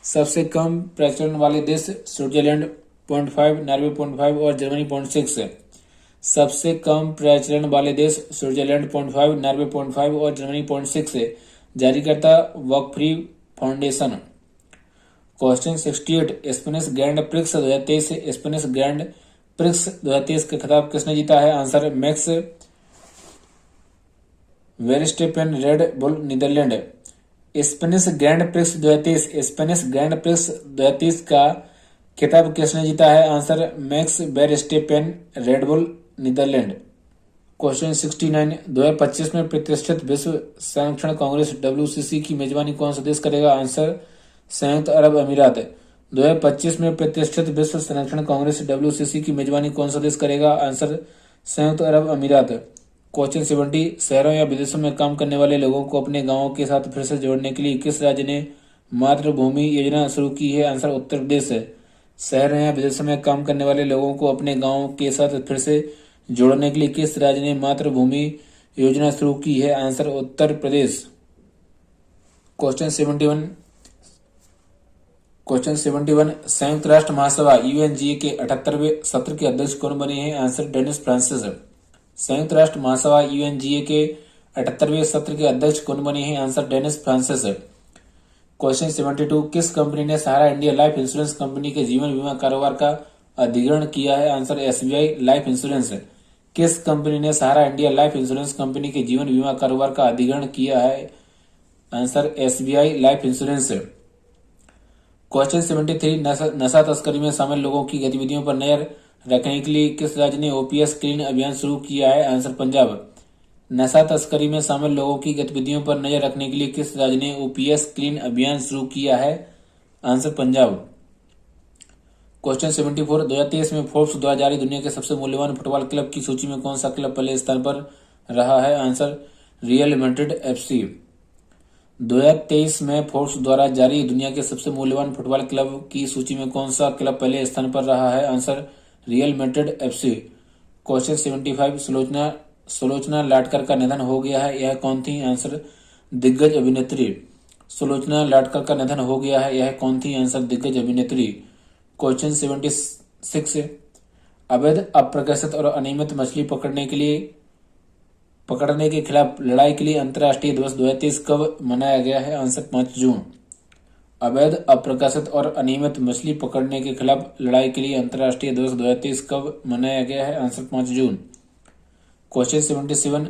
सबसे कम प्रचलन वाले देश स्विट्जरलैंड 0.5, नॉर्वे 0.5 और जर्मनी 0.6 है। सबसे कम प्रचलन वाले देश स्विट्जरलैंड 0.5, नॉर्वे 0.5 और जर्मनी 0.6 है। जारीकर्ता Walk Free Foundation. Question 68 Spanish Grand Prix 2023 Spanish Grand Prix 2023 का खिताब किसने जीता है? Answer Max Verstappen, Red Bull Netherlands. Spanish Grand Prix 2023 Spanish Grand Prix 2023 का खिताब किसने जीता है? Answer Max Verstappen, Red Bull Netherlands. Question 69 2025 में प्रतिष्ठित विश्व संरक्षण कांग्रेस WCC की मेजबानी कौन सा देश करेगा? आंसर संयुक्त अरब अमीरात। 2025 में प्रतिष्ठित विश्व संरक्षण कांग्रेस WCC की मेजबानी कौन सा देश करेगा? आंसर संयुक्त अरब अमीरात। क्वेश्चन 70 शहरों या विदेशों में काम करने वाले लोगों को अपने गांवों के साथ फिर से जोड़ने के लिए किस राज्य ने मातृभूमि योजना शुरू की है? आंसर उत्तर प्रदेश है। शहरों या विदेशों में काम करने वाले लोगों को अपने गांवों के साथ फिर से जोड़ने के लिए किस राज्य ने मातृभूमि योजना शुरू की है? आंसर उत्तर प्रदेश। क्वेश्चन 71 संयुक्त राष्ट्र महासभा UNGA के 78वें सत्र के अध्यक्ष कौन बने हैं? Answer Dennis Francis. संयुक्त राष्ट्र महासभा UNGA के 78वें सत्र के अध्यक्ष कौन बने हैं? Answer Dennis Francis. क्वेश्चन 72 किस कंपनी ने सहारा इंडिया लाइफ इंश्योरेंस कंपनी के जीवन बीमा कारोबार का अधिग्रहण किया है? Answer SBI life insurance. किस कंपनी ने सहारा इंडिया लाइफ इंश्योरेंस कंपनी के जीवन बीमा कारोबार का अधिग्रहण किया है? Answer SBI life insurance. Question 73 नशा तस्करी में शामिल लोगों की गतिविधियों पर नजर रखने के लिए किस राज्य ने OPS क्लीन अभियान शुरू किया है? आंसर पंजाब। नशा तस्करी में शामिल लोगों की गतिविधियों पर नजर रखने के लिए किस राज्य ने OPS क्लीन अभियान शुरू किया है? आंसर पंजाब। क्वेश्चन 74 2023 में फोर्ब्स द्वारा जारी दुनिया के सबसे मूल्यवान फुटबॉल क्लब की सूची में कौन सा क्लब पहले स्थान पर रहा है? Answer real Madrid FC। 2023 में फोर्ब्स द्वारा जारी दुनिया के सबसे मूल्यवान फुटबॉल क्लब की सूची में कौन सा क्लब पहले स्थान पर रहा है? Answer real Madrid FC। Question 75 Sulochana Latkar का निधन हो गया है, यह कौन थी? आंसर दिग्गज अभिनेत्री। सुलोचना लाटकर का निधन हो गया है, यह कौन थी? आंसर दिग्गज अभिनेत्री। क्वेश्चन 76 अवैध, अप्रकाशित और अनियमित मछली पकड़ने के खिलाफ लड़ाई के लिए अंतर्राष्ट्रीय दिवस 2023 कब मनाया गया है? आंसर 5 जून। अवैध, अप्रकाशित और अनियमित मछली पकड़ने के खिलाफ लड़ाई के लिए अंतर्राष्ट्रीय दिवस 2023 कब मनाया गया है? आंसर 5 जून। क्वेश्चन 77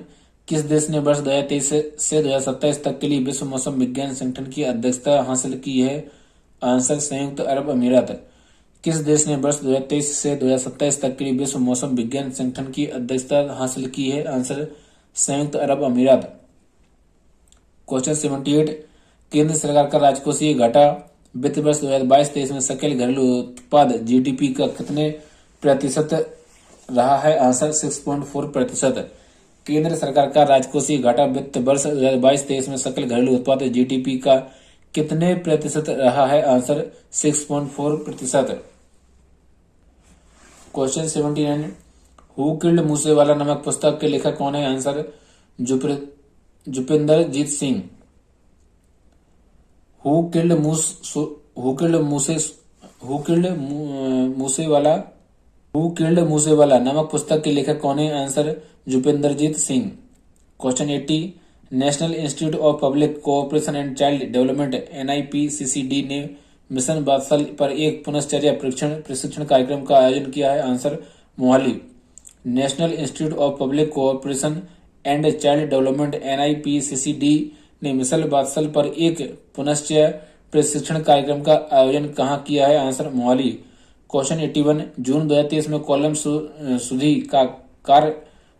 किस देश ने वर्ष 2023 से 2027 तक के लिए विश्व मौसम विज्ञान संगठन की अध्यक्षता हासिल की है? आंसर संयुक्त अरब अमीरात। किस देश ने वर्ष 2023 से 2027 तक के लिए विश्व मौसम विज्ञान संगठन की अध्यक्षता हासिल की है? आंसर संयुक्त अरब अमीरात। क्वेश्चन 78 केंद्र सरकार का राजकोषीय घाटा वित्त वर्ष 2022-23 में सकल घरेलू उत्पाद GDP का कितने प्रतिशत रहा है? आंसर 6.4%। केंद्र सरकार का राजकोषीय घाटा वित्त वर्ष 2022-23 में सकल घरेलू उत्पाद GDP का कितने प्रतिशत रहा है? Answer 6.4%। Question 79 who killed Moosewala नामक पुस्तक के लेखक कौन है? Answer Jupinderjit Singh. Who killed Moosewala नामक पुस्तक के लेखक कौन है? Answer Jupinderjit Singh. Question 80 National Institute of Public Cooperation and Child Development NIPCCD ने मिशन बात्सल पर एक पुनश्चर्या प्रशिक्षण कार्यक्रम का आयोजन किया है? Answer Mohali. National Institute of Public Cooperation and Child Development NIPCCD ने मिशन बात्सल पर एक पुनश्चर्या प्रशिक्षण कार्यक्रम का आयोजन कहाँ किया है? आंसर मोहाली। क्वेश्चन 81 जून 2023 में कोल्लम सुधी का कार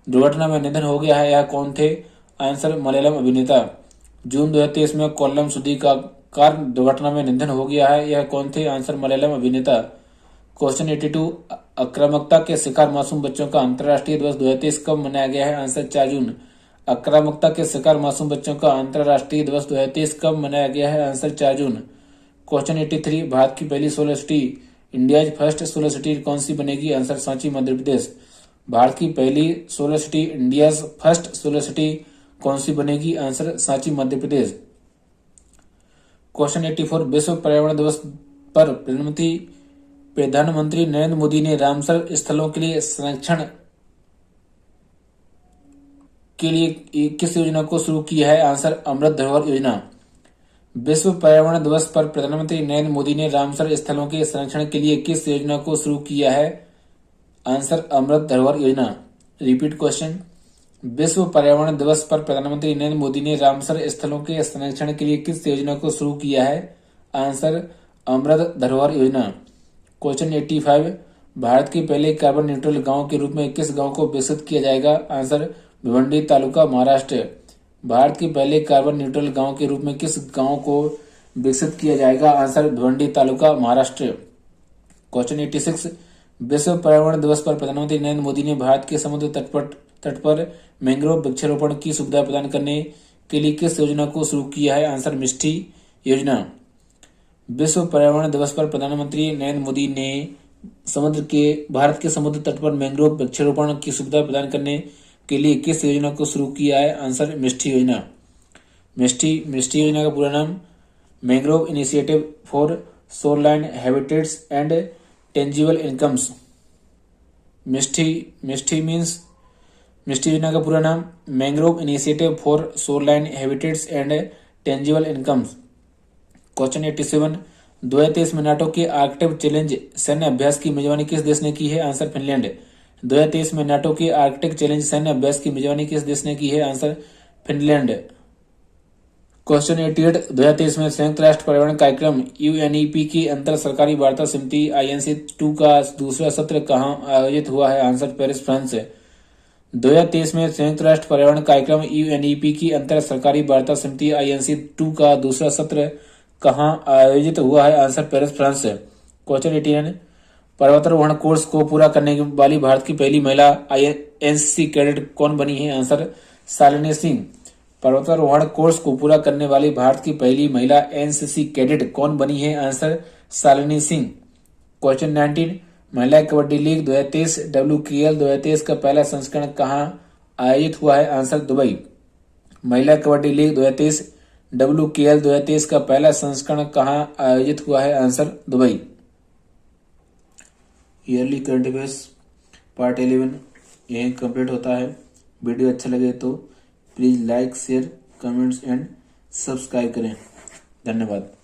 दुर्घटना में निधन हो गया है, यह कौन थे? आंसर मलयालम अभिनेता। जून 2023 में कोल्लम सुधी का कार दुर्घटना में निधन हो गया है, यह कौन थे? आंसर मलयालम अभिनेता। क्वेश्चन 82 आक्रामकता के शिकार मासूम बच्चों का अंतर्राष्ट्रीय दिवस 2023 कब मनाया गया है? आंसर 4 जून। आक्रामकता के शिकार मासूम बच्चों का अंतर्राष्ट्रीय दिवस 2023 कब मनाया गया है? आंसर 4 जून। क्वेश्चन 83 भारत की पहली solar city India's first solar city कौन सी बनेगी? आंसर सांची मध्य प्रदेश। भारत की पहली solar city India's first solar city कौन सी बनेगी? आंसर सांची मध्य प्रदेश। क्वेश्चन 84 विश्व पर्यावरण दिवस पर प्रधानमंत्री नरेंद्र मोदी ने रामसर स्थलों के लिए संरक्षण के लिए किस योजना को शुरू किया है? आंसर अमृत धरोहर योजना। विश्व पर्यावरण दिवस पर प्रधानमंत्री नरेंद्र मोदी ने रामसर स्थलों के संरक्षण के लिए किस योजना को शुरू किया है? आंसर अमृत धरोहर योजना। Repeat question. विश्व पर्यावरण दिवस पर प्रधानमंत्री नरेंद्र मोदी ने रामसर स्थलों के संरक्षण के लिए किस योजना को शुरू किया है? आंसर अमृत धरोहर योजना। क्वेश्चन 85। भारत के पहले कार्बन न्यूट्रल गांव के रूप में किस गांव को विकसित किया जाएगा? आंसर भिवंडी तालुका महाराष्ट्र। भारत के पहले कार्बन न्यूट्रल गांव के रूप में किस गांव को विकसित किया जाएगा? आंसर भिवंडी तालुका महाराष्ट्र। क्वेश्चन 86। विश्व पर्यावरण दिवस पर प्रधानमंत्री नरेंद्र मोदी ने भारत के समुद्र तट पर मैंग्रोव वृक्षारोपण की सुविधा प्रदान करने के लिए किस योजना को शुरू किया है? आंसर मिष्टी योजना। विश्व पर्यावरण दिवस पर प्रधानमंत्री नरेंद्र मोदी ने भारत के समुद्र तट पर मैंग्रोव वृक्षारोपण की सुविधा प्रदान करने के लिए किस योजना को शुरू किया है? आंसर मिष्टी योजना। मिष्टी योजना का पूरा नाम mangrove initiative for shoreline habitats and tangible incomes. MISHTI योजना का पूरा नाम mangrove initiative for shoreline habitats and tangible incomes. Question 87। 2023 में नाटो के आर्कटिक चैलेंज सैन्य अभ्यास की मेजबानी किस देश ने की है? Answer Finland. 2023 में नाटो के आर्कटिक चैलेंज सैन्य अभ्यास की मेजबानी किस देश ने की है? Answer Finland. क्वेश्चन 88। 2023 में संयुक्त राष्ट्र पर्यावरण कार्यक्रम यूएनईपी की अंतर सरकारी वार्ता समिति INC2 का दूसरा सत्र कहाँ आयोजित हुआ है? Answer Paris France. 2023 में संयुक्त राष्ट्र पर्यावरण कार्यक्रम यूएनईपी की अंतर सरकारी वार्ता समिति INC2 का दूसरा सत्र कहाँ आयोजित हुआ है? Answer Paris France. क्वेश्चन 89। पर्वतारोहण कोर्स को पूरा करने वाली भारत की पहली महिला एनसीसी कैडेट कौन बनी है? आंसर शालिनी सिंह। पर्वतारोहण कोर्स को पूरा करने वाली भारत की पहली महिला एनसीसी कैडेट कौन बनी है? आंसर शालिनी सिंह। क्वेश्चन 19। महिला कबड्डी लीग 2023 WKL 2023 का पहला संस्करण कहाँ आयोजित हुआ है? Answer Dubai. महिला कबड्डी लीग 2023 WKL 2023 का पहला संस्करण कहाँ आयोजित हुआ है? Answer Dubai. Yearly current affairs part 11 यहीं कंप्लीट होता है। वीडियो अच्छा लगे तो please like share comments and subscribe करें। धन्यवाद।